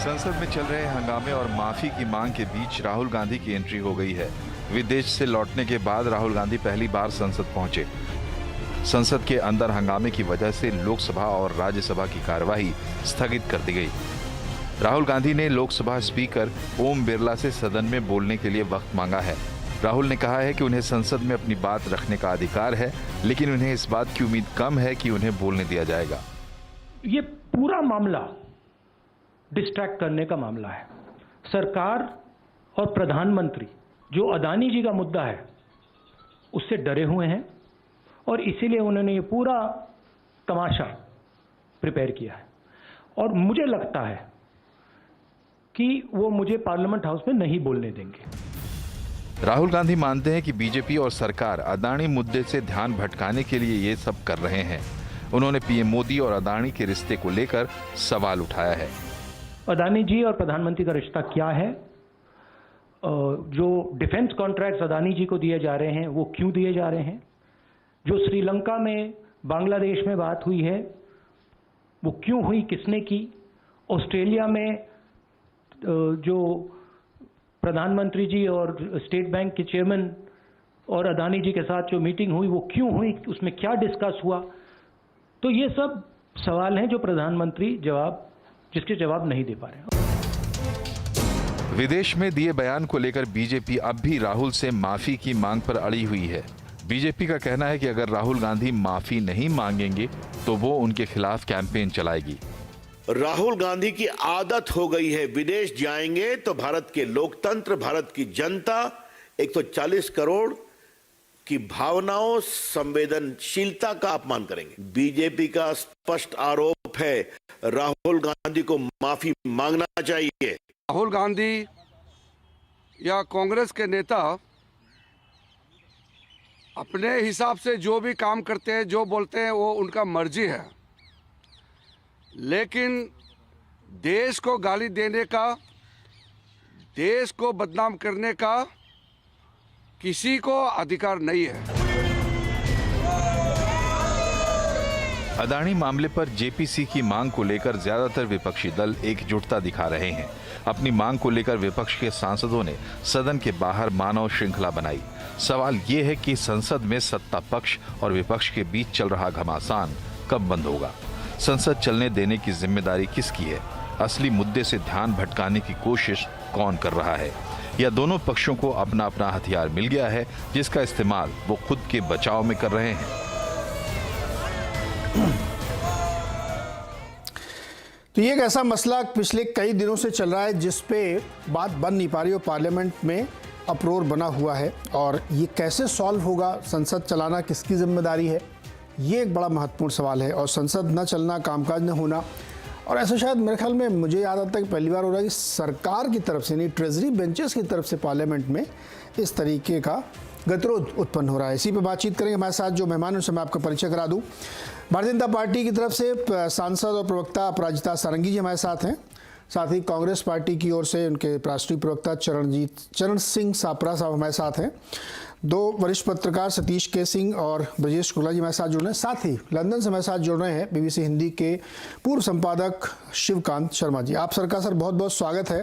संसद में चल रहे हंगामे और माफी की मांग के बीच राहुल गांधी की एंट्री हो गई है। विदेश से लौटने के बाद राहुल गांधी पहली बार संसद पहुंचे। संसद के अंदर हंगामे की वजह से लोकसभा और राज्यसभा की कार्यवाही स्थगित कर दी गई। राहुल गांधी ने लोकसभा स्पीकर ओम बिरला से सदन में बोलने के लिए वक्त मांगा है। राहुल ने कहा है कि उन्हें संसद में अपनी बात रखने का अधिकार है, लेकिन उन्हें इस बात की उम्मीद कम है कि उन्हें बोलने दिया जाएगा। ये पूरा मामला डिस्ट्रैक्ट करने का मामला है। सरकार और प्रधानमंत्री जो अदानी जी का मुद्दा है उससे डरे हुए हैं और इसीलिए उन्होंने ये पूरा तमाशा प्रिपेयर किया है और मुझे लगता है कि वो मुझे पार्लियामेंट हाउस में नहीं बोलने देंगे। राहुल गांधी मानते हैं कि बीजेपी और सरकार अदानी मुद्दे से ध्यान भटकाने के लिए ये सब कर रहे हैं। उन्होंने पीएम मोदी और अदानी के रिश्ते को लेकर सवाल उठाया है। अदानी जी और प्रधानमंत्री का रिश्ता क्या है? जो डिफेंस कॉन्ट्रैक्ट्स अदानी जी को दिए जा रहे हैं वो क्यों दिए जा रहे हैं? जो श्रीलंका में बांग्लादेश में बात हुई है वो क्यों हुई, किसने की? ऑस्ट्रेलिया में जो प्रधानमंत्री जी और स्टेट बैंक के चेयरमैन और अदानी जी के साथ जो मीटिंग हुई वो क्यों हुई, उसमें क्या डिस्कस हुआ? तो ये सब सवाल हैं जो प्रधानमंत्री जिसके जवाब नहीं दे पा रहे हैं। विदेश में दिए बयान को लेकर बीजेपी अब भी राहुल से माफी की मांग पर अड़ी हुई है। बीजेपी का कहना है कि अगर राहुल गांधी माफी नहीं मांगेंगे तो वो उनके खिलाफ कैंपेन चलाएगी। राहुल गांधी की आदत हो गई है, विदेश जाएंगे तो भारत के लोकतंत्र, भारत की जनता, 140 करोड़ की भावनाओं, संवेदनशीलता का अपमान करेंगे। बीजेपी का स्पष्ट आरोप है राहुल गांधी को माफी मांगना चाहिए। राहुल गांधी या कांग्रेस के नेता अपने हिसाब से जो भी काम करते हैं, जो बोलते हैं, वो उनका मर्जी है, लेकिन देश को गाली देने का, देश को बदनाम करने का किसी को अधिकार नहीं है। अदानी मामले पर जेपीसी की मांग को लेकर ज्यादातर विपक्षी दल एकजुटता दिखा रहे हैं। अपनी मांग को लेकर विपक्ष के सांसदों ने सदन के बाहर मानव श्रृंखला बनाई। सवाल ये है कि संसद में सत्ता पक्ष और विपक्ष के बीच चल रहा घमासान कब बंद होगा? संसद चलने देने की जिम्मेदारी किसकी है? असली मुद्दे से ध्यान भटकाने की कोशिश कौन कर रहा है? या दोनों पक्षों को अपना अपना हथियार मिल गया है जिसका इस्तेमाल वो खुद के बचाव में कर रहे हैं? तो ये एक ऐसा मसला पिछले कई दिनों से चल रहा है जिस पे बात बन नहीं पा रही और पार्लियामेंट में अप्रोर बना हुआ है, और ये कैसे सॉल्व होगा, संसद चलाना किसकी जिम्मेदारी है, ये एक बड़ा महत्वपूर्ण सवाल है। और संसद न चलना, कामकाज न होना, और ऐसा शायद मेरे ख्याल में मुझे याद आता है कि पहली बार हो रहा है कि सरकार की तरफ से, नहीं ट्रेजरी बेंचेस की तरफ से पार्लियामेंट में इस तरीके का गतिरोध उत्पन्न हो रहा है। इसी पे बातचीत करेंगे। हमारे साथ जो मेहमान उनसे मैं आपका परिचय करा दूं। भारतीय जनता पार्टी की तरफ से सांसद और प्रवक्ता अपराजिता सारंगी जी हमारे साथ हैं। साथ ही कांग्रेस पार्टी की ओर से उनके राष्ट्रीय प्रवक्ता चरण सिंह सापरा साहब हमारे साथ हैं। दो वरिष्ठ पत्रकार सतीश के सिंह और ब्रजेश शुक्ला जी हमारे साथ जुड़ रहे हैं। साथ ही लंदन से हमारे साथ जुड़ रहे हैं बीबीसी हिंदी के पूर्व संपादक शिवकांत शर्मा जी। आप सबका सर बहुत बहुत स्वागत है।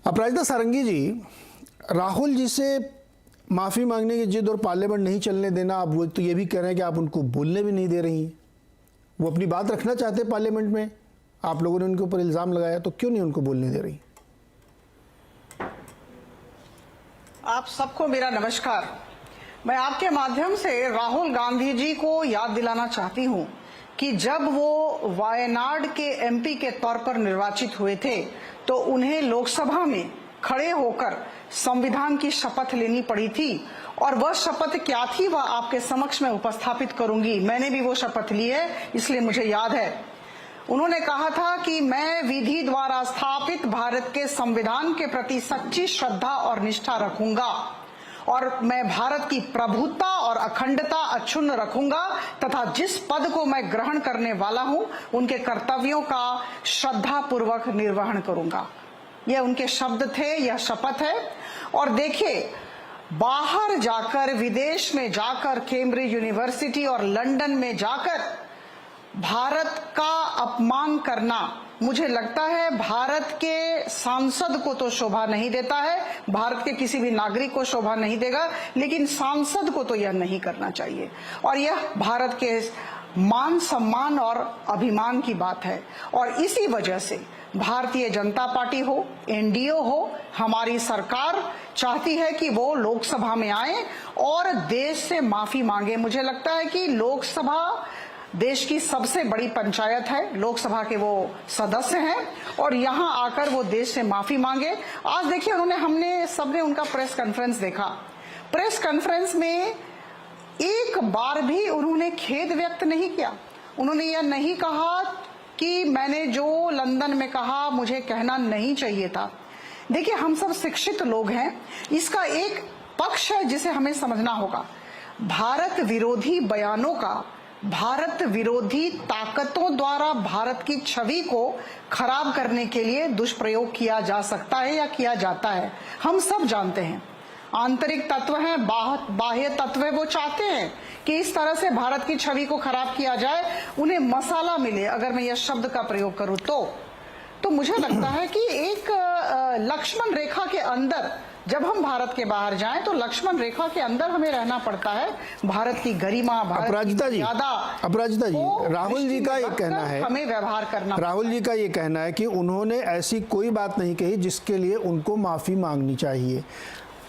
अपराजिता सारंगी जी, राहुल जी से माफ़ी मांगने की जिद और पार्लियामेंट नहीं चलने देना, आप वो तो ये भी कह रहे हैं कि आप उनको बोलने भी नहीं दे रही हैं। वो अपनी बात रखना चाहते हैं पार्लियामेंट में, आप लोगों ने उनके ऊपर इल्ज़ाम लगाया, तो क्यों नहीं उनको बोलने दे रही? आप सबको मेरा नमस्कार। मैं आपके माध्यम से राहुल गांधी जी को याद दिलाना चाहती हूं कि जब वो वायनाड के एमपी के तौर पर निर्वाचित हुए थे तो उन्हें लोकसभा में खड़े होकर संविधान की शपथ लेनी पड़ी थी, और वह शपथ क्या थी वह आपके समक्ष में उपस्थापित करूंगी। मैंने भी वो शपथ ली है, इसलिए मुझे याद है। उन्होंने कहा था कि मैं विधि द्वारा स्थापित भारत के संविधान के प्रति सच्ची श्रद्धा और निष्ठा रखूंगा और मैं भारत की प्रभुता और अखंडता अक्षुण्ण रखूंगा तथा जिस पद को मैं ग्रहण करने वाला हूं उनके कर्तव्यों का श्रद्धा पूर्वक निर्वहन करूंगा। यह उनके शब्द थे, यह शपथ है। और देखिए, बाहर जाकर, विदेश में जाकर, कैम्ब्रिज यूनिवर्सिटी और लंदन में जाकर भारत का अपमान करना मुझे लगता है भारत के सांसद को तो शोभा नहीं देता है, भारत के किसी भी नागरिक को शोभा नहीं देगा, लेकिन सांसद को तो यह नहीं करना चाहिए। और यह भारत के मान सम्मान और अभिमान की बात है। और इसी वजह से भारतीय जनता पार्टी हो, एनडीए हो, हमारी सरकार चाहती है कि वो लोकसभा में आए और देश से माफी मांगे। मुझे लगता है कि लोकसभा देश की सबसे बड़ी पंचायत है, लोकसभा के वो सदस्य हैं और यहां आकर वो देश से माफी मांगे। आज देखिए हमने सबने उनका प्रेस कॉन्फ्रेंस देखा। प्रेस कॉन्फ्रेंस में एक बार भी उन्होंने खेद व्यक्त नहीं किया। उन्होंने यह नहीं कहा कि मैंने जो लंदन में कहा मुझे कहना नहीं चाहिए था। देखिए, हम सब शिक्षित लोग हैं, इसका एक पक्ष है जिसे हमें समझना होगा। भारत विरोधी बयानों का भारत विरोधी ताकतों द्वारा भारत की छवि को खराब करने के लिए दुष्प्रयोग किया जा सकता है या किया जाता है, हम सब जानते हैं। आंतरिक तत्व हैं, बाह्य तत्व है, वो चाहते हैं कि इस तरह से भारत की छवि को खराब किया जाए, उन्हें मसाला मिले, अगर मैं यह शब्द का प्रयोग करूं तो मुझे लगता है कि एक लक्ष्मण रेखा के अंदर जब हम भारत के बाहर जाएं तो लक्ष्मण रेखा के अंदर हमें रहना पड़ता है। भारत की गरिमा, अपराजिता जी, राहुल जी का ये कहना है, हमें व्यवहार करना, राहुल जी का ये कहना है कि उन्होंने ऐसी कोई बात नहीं कही जिसके लिए उनको माफी मांगनी चाहिए।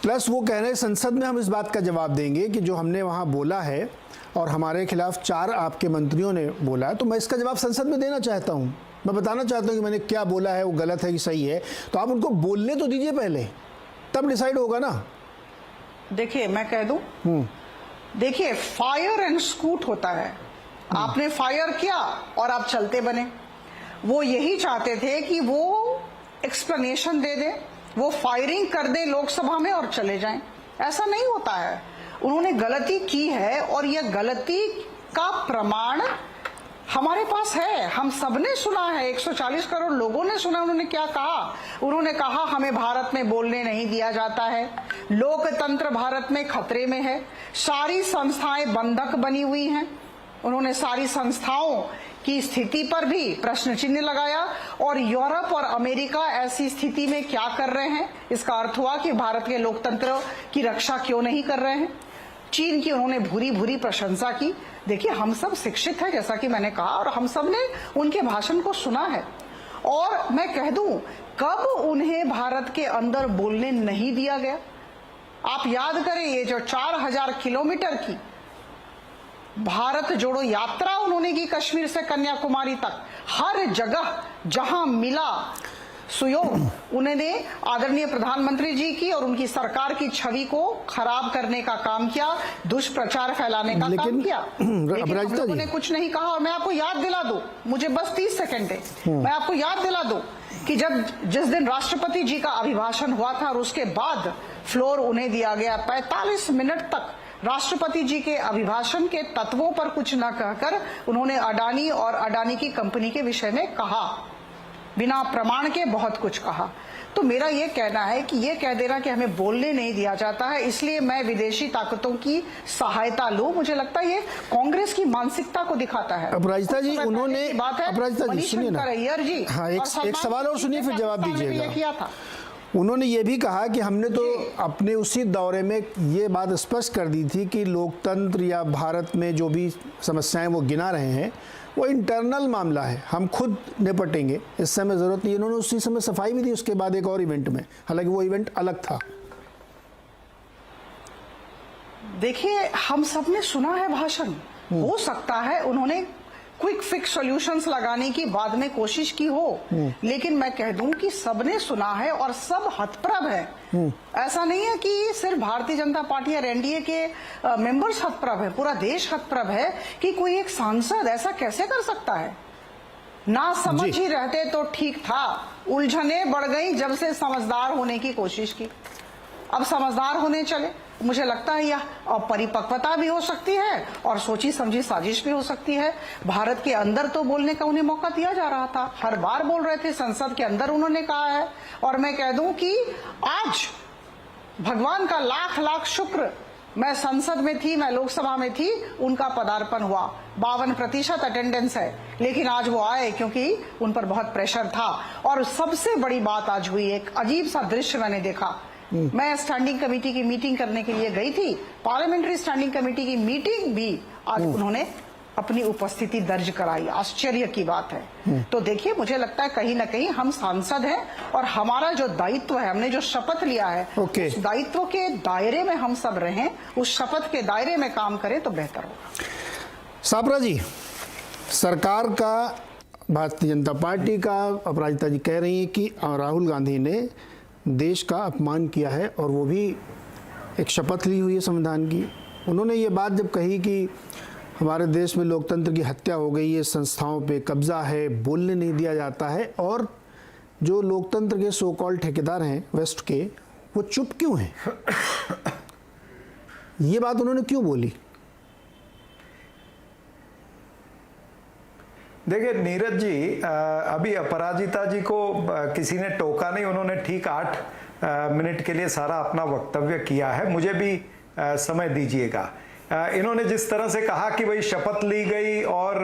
प्लस वो कह रहे हैं संसद में हम इस बात का जवाब देंगे कि जो हमने वहाँ बोला है और हमारे खिलाफ 4 आपके मंत्रियों ने बोला है, तो मैं इसका जवाब संसद में देना चाहता हूँ। मैं बताना चाहता हूँ कि मैंने क्या बोला है, वो गलत है कि सही है, तो आप उनको बोलने तो दीजिए पहले, तब डिसाइड होगा ना। देखिए, मैं कह दूं, देखिए, फायर एंड स्कूट होता है। आपने फायर किया और आप चलते बने। वो यही चाहते थे कि वो एक्सप्लेनेशन दे दें, वो फायरिंग कर दें लोकसभा में और चले जाएं। ऐसा नहीं होता है। उन्होंने गलती की है और यह गलती का प्रमाण हमारे पास है। हम सबने सुना है, 140 करोड़ लोगों ने सुना। उन्होंने क्या कहा? उन्होंने कहा हमें भारत में बोलने नहीं दिया जाता है, लोकतंत्र भारत में खतरे में है, सारी संस्थाएं बंधक बनी हुई हैं। उन्होंने सारी संस्थाओं की स्थिति पर भी प्रश्न चिन्ह लगाया और यूरोप और अमेरिका ऐसी स्थिति में क्या कर रहे हैं, इसका अर्थ हुआ कि भारत के लोकतंत्र की रक्षा क्यों नहीं कर रहे हैं। चीन की उन्होंने भूरी भूरी प्रशंसा की। देखिए, हम सब शिक्षित हैं, जैसा कि मैंने कहा, और हम सब ने उनके भाषण को सुना है। और मैं कह दूं, कब उन्हें भारत के अंदर बोलने नहीं दिया गया? आप याद करें, ये जो 4000 किलोमीटर की भारत जोड़ो यात्रा उन्होंने की कश्मीर से कन्याकुमारी तक, हर जगह जहां मिला सुयोग उन्होंने आदरणीय प्रधानमंत्री जी की और उनकी सरकार की छवि को खराब करने का काम किया, दुष्प्रचार फैलाने का काम किया। लेकिन हम लोगों ने कुछ नहीं कहा। और मैं आपको याद दिला दूं, मुझे बस 30 सेकंड है, मैं आपको याद दिला दूं कि जिस दिन राष्ट्रपति जी का अभिभाषण हुआ था और उसके बाद फ्लोर उन्हें दिया गया, 45 मिनट तक राष्ट्रपति जी के अभिभाषण के तत्वों पर कुछ न कहकर उन्होंने अडानी और अडानी की कंपनी के विषय में कहा, बिना प्रमाण के बहुत कुछ कहा। तो मेरा ये कहना है कि ये कह देना कि हमें बोलने नहीं दिया जाता है, इसलिए मैं विदेशी ताकतों की सहायता लूं, मुझे लगता है ये कांग्रेस की मानसिकता को दिखाता है। अपराजिता जी, उन्होंने, अपराजिता जी सुनिए ना, जी, हाँ, एक सवाल और सुनिए, फिर जवाब दीजिएगा। किया था, उन्होंने ये भी कहा कि हमने तो अपने उसी दौरे में ये बात स्पष्ट कर दी थी कि लोकतंत्र या भारत में जो भी समस्याएं वो गिना रहे हैं वो इंटरनल मामला है, हम खुद निपटेंगे, इस समय ज़रूरत नहीं। इन्होंने उसी समय सफाई भी दी उसके बाद एक और इवेंट में, हालांकि वो इवेंट अलग था। देखिए, हम सब ने सुना है भाषण, हो सकता है उन्होंने क्विक फिक्स सॉल्यूशंस लगाने की बाद में कोशिश की हो, लेकिन मैं कह दूं कि सबने सुना है और सब हतप्रभ है। ऐसा नहीं है कि सिर्फ भारतीय जनता पार्टी और एनडीए के मेंबर्स हतप्रभ है, पूरा देश हतप्रभ है कि कोई एक सांसद ऐसा कैसे कर सकता है। ना समझ ही रहते तो ठीक था, उलझने बढ़ गई जब से समझदार होने की कोशिश की। अब समझदार होने चले, मुझे लगता है यह अपरिपक्वता भी हो सकती है और सोची समझी साजिश भी हो सकती है। भारत के अंदर तो बोलने का उन्हें मौका दिया जा रहा था, हर बार बोल रहे थे, संसद के अंदर उन्होंने कहा है। और मैं कह दूं कि आज भगवान का लाख लाख शुक्र, मैं संसद में थी, मैं लोकसभा में थी, उनका पदार्पण हुआ। 52% अटेंडेंस है, लेकिन आज वो आए क्योंकि उन पर बहुत प्रेशर था। और सबसे बड़ी बात आज हुई, एक अजीब सा दृश्य मैंने देखा। मैं स्टैंडिंग कमेटी की मीटिंग करने के लिए गई थी, पार्लियामेंट्री स्टैंडिंग कमेटी की मीटिंग भी आज उन्होंने अपनी उपस्थिति दर्ज कराई। आश्चर्य की बात है। तो देखिए, मुझे लगता है कहीं ना कहीं हम सांसद हैं और हमारा जो दायित्व है, हमने जो शपथ लिया है, उस दायित्व के दायरे में हम सब रहें, उस शपथ के दायरे में काम करें तो बेहतर होगा। सापरा जी, सरकार का, भारतीय जनता पार्टी का, अपराजिता जी कह रही हैं कि राहुल गांधी ने देश का अपमान किया है और वो भी एक शपथ ली हुई है संविधान की। उन्होंने ये बात जब कही कि हमारे देश में लोकतंत्र की हत्या हो गई है, संस्थाओं पे कब्जा है, बोलने नहीं दिया जाता है, और जो लोकतंत्र के सो कॉल्ड ठेकेदार हैं वेस्ट के, वो चुप क्यों हैं? ये बात उन्होंने क्यों बोली? देखिए नीरज जी, अभी अपराजिता जी को किसी ने टोका नहीं, उन्होंने ठीक 8 मिनट के लिए सारा अपना वक्तव्य किया है। मुझे भी समय दीजिएगा। इन्होंने जिस तरह से कहा कि भाई शपथ ली गई और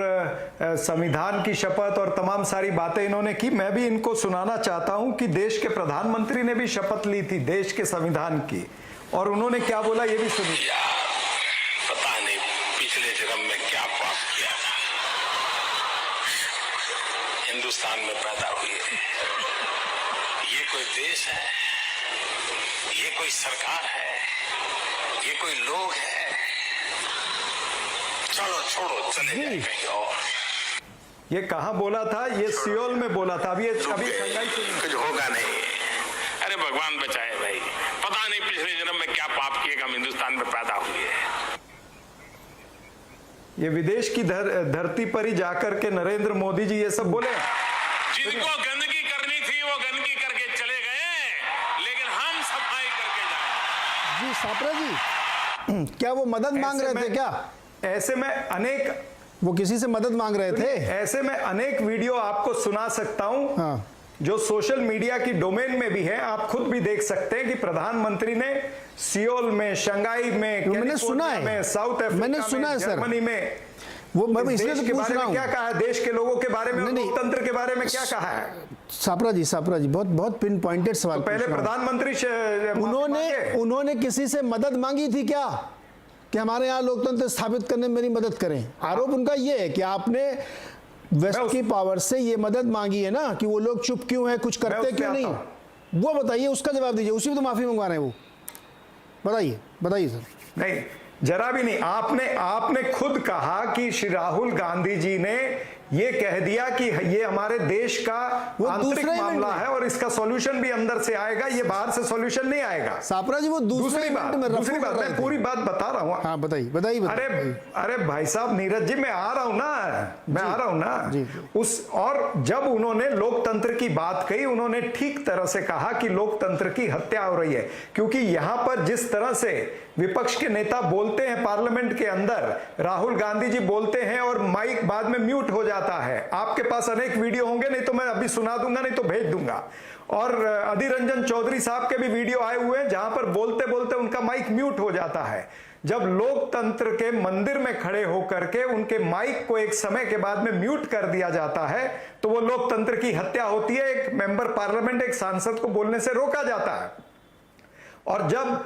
संविधान की शपथ और तमाम सारी बातें इन्होंने की, मैं भी इनको सुनाना चाहता हूं कि देश के प्रधानमंत्री ने भी शपथ ली थी देश के संविधान की, और उन्होंने क्या बोला ये भी सुनिए। पता नहीं पिछले जन्म में क्या पाप किया था, हिंदुस्तान में पैदा हुए। ये कोई देश है, ये कोई सरकार है, ये कोई लोग है? चलो छोड़ो, चले जाए कहीं और। ये कहाँ बोला था? ये सियोल में बोला था। अभी शंघाई कुछ होगा नहीं। अरे भगवान बचाए भाई, पता नहीं पिछले जन्म में क्या पाप किए हम हिंदुस्तान में पैदा हुए। ये विदेश की धरती पर ही जाकर के नरेंद्र मोदी जी ये सब बोले। जिनको गंदगी करनी थी वो गंदगी करके चले गए, लेकिन हम सफाई करके जाए। जी सापरा जी, क्या वो मदद मांग रहे थे क्या? ऐसे में अनेक, वो किसी से मदद मांग रहे थे? ऐसे में अनेक वीडियो आपको सुना सकता हूं। हाँ। जो सोशल मीडिया की डोमेन में भी है, आप खुद भी देख सकते हैं कि प्रधानमंत्री ने सियोल में, शंघाई में, मैंने सुना है, में, साउथ अफ्रीका मैंने सुना है, जर्मनी में, वो मैं इसलिए देश तो के पूछ बारे रहा में हूं। क्या कहा है, देश के लोगों के बारे में, लोकतंत्र के बारे में क्या कहा है। सापरा जी बहुत बहुत पिन पॉइंटेड सवाल। तो पहले प्रधानमंत्री उन्होंने किसी से मदद मांगी थी क्या कि हमारे यहाँ लोकतंत्र स्थापित करने में मेरी मदद करें? आरोप उनका ये है कि आपने वेस्ट की पावर से ये मदद मांगी है ना, कि वो लोग चुप क्यों हैं, कुछ करते क्यों नहीं, वो बताइए, उसका जवाब दीजिए। उसी में तो माफी मंगवा रहे हैं वो। बताइए सर। नहीं, जरा भी नहीं। आपने खुद कहा कि श्री राहुल गांधी जी ने ये कह दिया कि ये हमारे देश का आंतरिक मामला है और इसका सॉल्यूशन भी अंदर से आएगा, ये बाहर से सॉल्यूशन नहीं आएगा। सापरा जी वो दूसरी बात मैं पूरी बात बता रहा हूँ। हाँ बताइए। अरे भाई साहब, नीरज जी, मैं आ रहा हूं ना। उस और जब उन्होंने लोकतंत्र की बात कही, उन्होंने ठीक तरह से कहा कि लोकतंत्र की हत्या हो रही है, क्योंकि यहां पर जिस तरह से विपक्ष के नेता बोलते हैं पार्लियामेंट के अंदर, राहुल गांधी जी बोलते हैं और माइक बाद में म्यूट हो जाता है। आपके पास अनेक वीडियो होंगे, नहीं तो मैं अभी सुना दूंगा, नहीं तो भेज दूंगा। और अधीर रंजन चौधरी साहब के भी वीडियो आए हुए हैं जहां पर बोलते बोलते उनका माइक म्यूट हो जाता है। जब लोकतंत्र के मंदिर में खड़े होकर के उनके माइक को एक समय के बाद में म्यूट कर दिया जाता है, तो वो लोकतंत्र की हत्या होती है। एक मेंबर पार्लियामेंट, एक सांसद को बोलने से रोका जाता है। और जब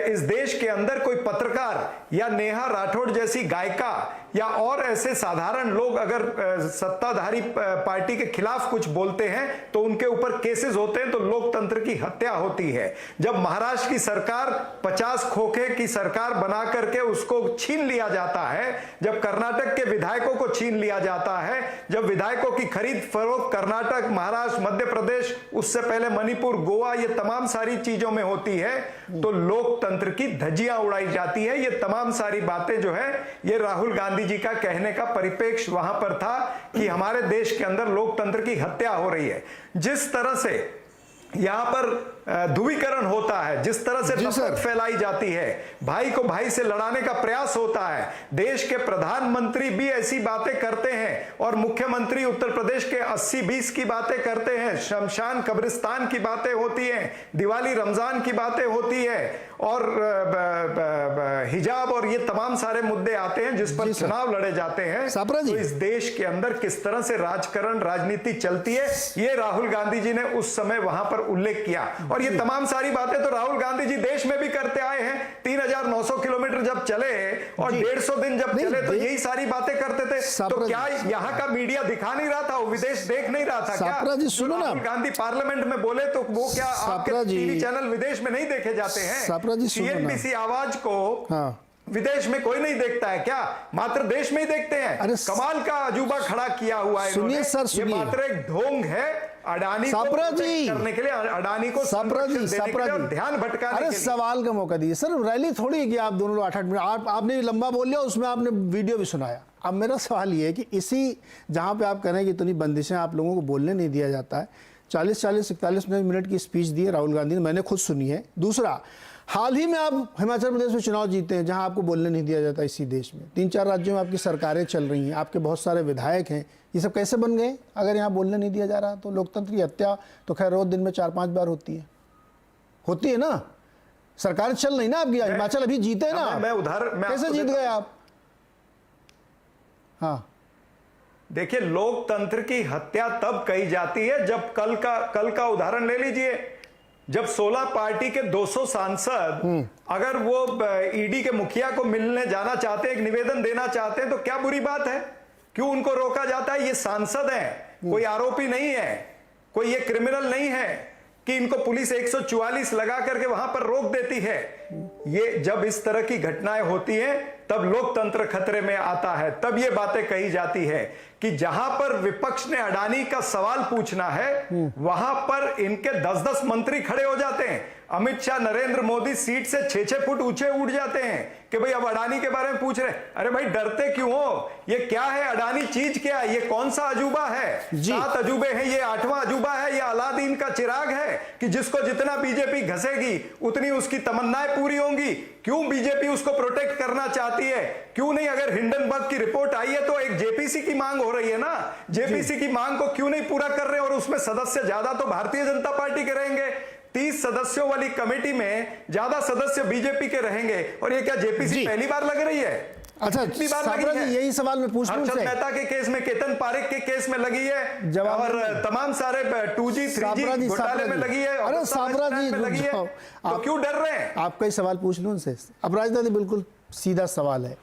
इस देश के अंदर कोई पत्रकार या नेहा राठौड़ जैसी गायिका या और ऐसे साधारण लोग अगर सत्ताधारी पार्टी के खिलाफ कुछ बोलते हैं तो उनके ऊपर केसेस होते हैं, तो लोकतंत्र की हत्या होती है। जब महाराष्ट्र की सरकार 50 खोखे की सरकार बना करके उसको छीन लिया जाता है, जब कर्नाटक के विधायकों को छीन लिया जाता है, जब विधायकों की खरीद फरोख्त कर्नाटक, महाराष्ट्र, मध्य प्रदेश, उससे पहले मणिपुर, गोवा, ये तमाम सारी चीजों में होती है, तो लोकतंत्र की धज्जियां उड़ाई जाती है। ये तमाम सारी बातें जो है, ये राहुल गांधी जी का कहने का परिप्रेक्ष्य वहां पर था कि हमारे देश के अंदर लोकतंत्र की हत्या हो रही है। जिस तरह से यहां पर ध्रुवीकरण होता है, जिस तरह से नफरत फैलाई जाती है, भाई को भाई से लड़ाने का प्रयास होता है, देश के प्रधानमंत्री भी ऐसी बातें करते हैं और मुख्यमंत्री उत्तर प्रदेश के 80-20 की बातें करते हैं, शमशान कब्रिस्तान की बातें होती हैं, दिवाली रमजान की बातें होती है, और हिजाब और ये तमाम सारे मुद्दे आते हैं जिस पर चुनाव लड़े जाते हैं, तो इस देश के अंदर किस तरह से राजकारण राजनीति चलती है, ये राहुल गांधी जी ने उस समय वहां पर उल्लेख किया। और ये तमाम सारी बातें तो राहुल गांधी जी देश में भी करते आए हैं। 3900 किलोमीटर जब चले और 150 दिन जब चले तो यही सारी बातें करते थे। तो क्या यहाँ का मीडिया दिखा नहीं रहा था, विदेश देख नहीं रहा था क्या? जी सुनो ना, राहुल गांधी पार्लियामेंट में बोले तो वो क्या आपके टीवी चैनल विदेश में नहीं देखे जाते हैं? सीएनबीसी आवाज को विदेश में कोई नहीं देखता है क्या? मात्र देश में ही देखते हैं। कमाल का अजूबा खड़ा किया हुआ है। सुनिए सर, सुनिए, ये मात्र एक ढोंग है अडानी को करने के लिए, अडानी को ध्यान भटकाने के लिए। सवाल का मौका दिए सर। रैली थोड़ी है कि आप दोनों 8-8 मिनट आपने लंबा बोल लिया, उसमें आपने वीडियो भी सुनाया। अब मेरा सवाल ये है कि इसी जहां पे आप कह रहे हैं कि इतनी बंदिशें आप लोगों को बोलने नहीं दिया जाता है, 40-41 मिनट की स्पीच दी है राहुल गांधी ने, मैंने खुद सुनी है। दूसरा, हाल ही में आप हिमाचल प्रदेश में चुनाव जीते हैं जहां आपको बोलने नहीं दिया जाता। इसी देश में 3-4 राज्यों में आपकी सरकारें चल रही हैं, आपके बहुत सारे विधायक हैं, ये सब कैसे बन गए? अगर यहाँ बोलने नहीं दिया जा रहा तो लोकतंत्र की हत्या तो खैर रोज दिन में 4-5 बार होती है ना। सरकार चल नहीं ना आपकी। हिमाचल अभी जीते ना, कैसे जीत गए आप? हाँ देखिए, लोकतंत्र की हत्या तब कही जाती है जब कल का उदाहरण ले लीजिए, जब 16 पार्टी के 200 सांसद अगर वो ईडी के मुखिया को मिलने जाना चाहते हैं, एक निवेदन देना चाहते हैं, तो क्या बुरी बात है? क्यों उनको रोका जाता है? ये सांसद हैं, कोई आरोपी नहीं है, कोई ये क्रिमिनल नहीं है कि इनको पुलिस 144 लगा करके वहां पर रोक देती है। ये जब इस तरह की घटनाएं होती हैं तब लोकतंत्र खतरे में आता है, तब ये बातें कही जाती है कि जहां पर विपक्ष ने अडानी का सवाल पूछना है वहां पर इनके 10-10 मंत्री खड़े हो जाते हैं। अमित शाह, नरेंद्र मोदी सीट से 6-6 फुट ऊंचे उठ जाते हैं कि भाई अब अडानी के बारे में पूछ रहे हैं। अरे भाई डरते क्यों हो? ये क्या है? अडानी चीज क्या है? ये कौन सा अजूबा है? 7 अजूबे हैं, ये 8वां अजूबा है। ये अलादीन का चिराग है कि जिसको जितना बीजेपी घसेगी उतनी उसकी तमन्नाएं पूरी होंगी। क्यों बीजेपी उसको प्रोटेक्ट करना चाहती है? क्यों नहीं? अगर हिंडनबर्ग की रिपोर्ट आई है तो एक जेपीसी की मांग हो रही है ना, जेपीसी की मांग को क्यों नहीं पूरा कर रहे? और उसमें सदस्य ज्यादा तो भारतीय जनता पार्टी के रहेंगे, 30 सदस्यों वाली कमेटी में ज्यादा सदस्य बीजेपी के रहेंगे। और ये क्या जेपीसी पहली बार लग रही है? अच्छा, यही सवाल मैं पूछ रहा हूं। हर्षद मेहता के केस में, केतन पारेख के केस में लगी है, और तमाम सारे 2G 3G घोटाले में लगी है। अरे साबरा जी लगी है, तो क्यों डर रहे हैं? आपका ही सवाल पूछ लूं उनसे। अपराज दादी, बिल्कुल सीधा सवाल है,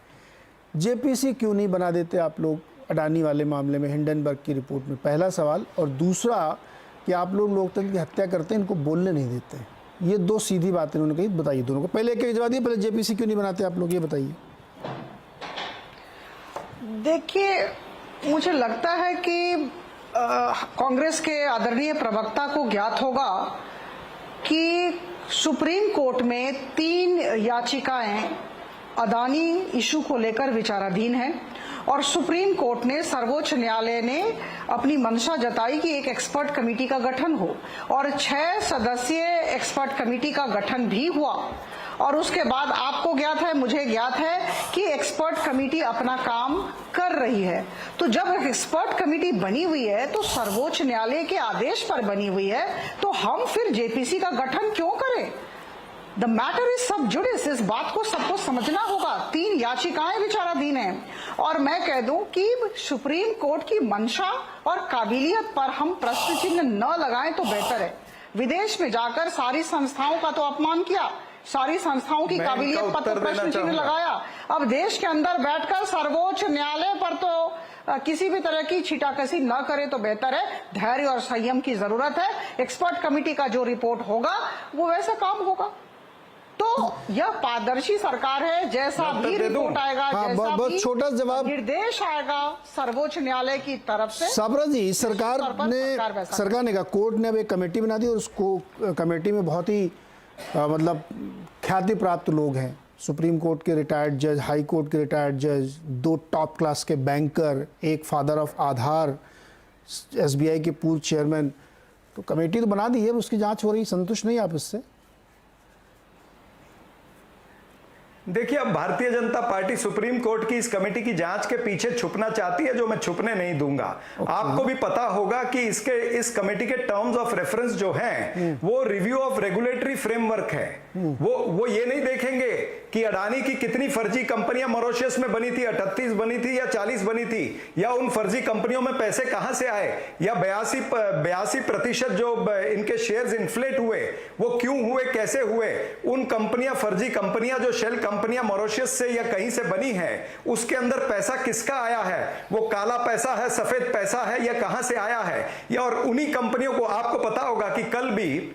जेपीसी क्यों नहीं बना देते आप लोग अडानी वाले मामले में, हिंडनबर्ग की रिपोर्ट में? पहला सवाल। और दूसरा कि आप लोग लोकतंत्र की हत्या करते हैं, इनको बोलने नहीं देते। ये 2 सीधी बातें उन्होंने कही, बताइए दोनों को। पहले एक जवाब दिए, पहले जेपीसी क्यों नहीं बनाते आप लोग, ये बताइए। देखिए, मुझे लगता है कि कांग्रेस के आदरणीय प्रवक्ता को ज्ञात होगा कि सुप्रीम कोर्ट में 3 याचिकाएं अदानी इशू को लेकर विचाराधीन हैं और सुप्रीम कोर्ट ने, सर्वोच्च न्यायालय ने अपनी मंशा जताई कि एक एक्सपर्ट कमेटी का गठन हो, और 6 सदस्यीय एक्सपर्ट कमेटी का गठन भी हुआ। और उसके बाद आपको ज्ञात है, मुझे ज्ञात है कि एक्सपर्ट कमेटी अपना काम कर रही है। तो जब एक्सपर्ट कमेटी बनी हुई है तो सर्वोच्च न्यायालय के आदेश पर बनी हुई है, तो हम फिर जेपीसी का गठन क्यों करें? द मैटर इज सब जुडिस। इस बात को सबको समझना होगा। 3 याचिकाएं विचाराधीन हैं और मैं कह दूं कि सुप्रीम कोर्ट की मंशा और काबिलियत पर हम प्रश्न चिन्ह न लगाएं तो बेहतर है। विदेश में जाकर सारी संस्थाओं का तो अपमान किया, सारी संस्थाओं की काबिलियत पर तो प्रश्न चिन्ह लगाया। अब देश के अंदर बैठकर सर्वोच्च न्यायालय पर तो किसी भी तरह की छीटाकशी न करे तो बेहतर है। धैर्य और संयम की जरूरत है। एक्सपर्ट कमेटी का जो रिपोर्ट होगा वो वैसा काम होगा। तो यह पारदर्शी सरकार है। जैसा भी रिपोर्ट आएगा, जैसा भी छोटा जवाब निर्देश आएगा सर्वोच्च न्यायालय की तरफ से, साबरा जी, सरकार ने कहा, कोर्ट ने अब एक कमेटी बना दी और उसको कमेटी में बहुत ही मतलब ख्याति प्राप्त लोग हैं। सुप्रीम कोर्ट के रिटायर्ड जज, हाई कोर्ट के रिटायर्ड जज, 2 टॉप क्लास के बैंकर, एक फादर ऑफ आधार, SBI के पूर्व चेयरमैन। तो कमेटी तो बना दी है, उसकी जांच हो रही। संतुष्ट नहीं आप इससे? देखिए, अब Bharatiya Janata party supreme court की इस कमेटी की जांच के पीछे छुपना चाहती है, जो मैं छुपने नहीं दूंगा। आपको भी पता होगा कि इस कमेटी के टर्म्स ऑफ रेफरेंस जो हैं वो रिव्यू ऑफ रेगुलेटरी फ्रेमवर्क है। वो ये नहीं देखेंगे कि अडानी की कितनी फर्जी कंपनियां मॉरिशस में बनी थी, 38 बनी थी या 40 बनी थी, या उन फर्जी कंपनियों में पैसे कहां से आए, या 82% जो इनके शेयर्स इन्फ्लेट हुए वो क्यों हुए, कैसे हुए। उन कंपनियां, फर्जी कंपनियां जो शेल कंपनियां मॉरिशस से या कहीं से बनी है, उसके अंदर पैसा किसका आया है, वो काला पैसा है, सफेद पैसा है, या कहां से आया है। या और उन्हीं कंपनियों को, आपको पता होगा कि कल भी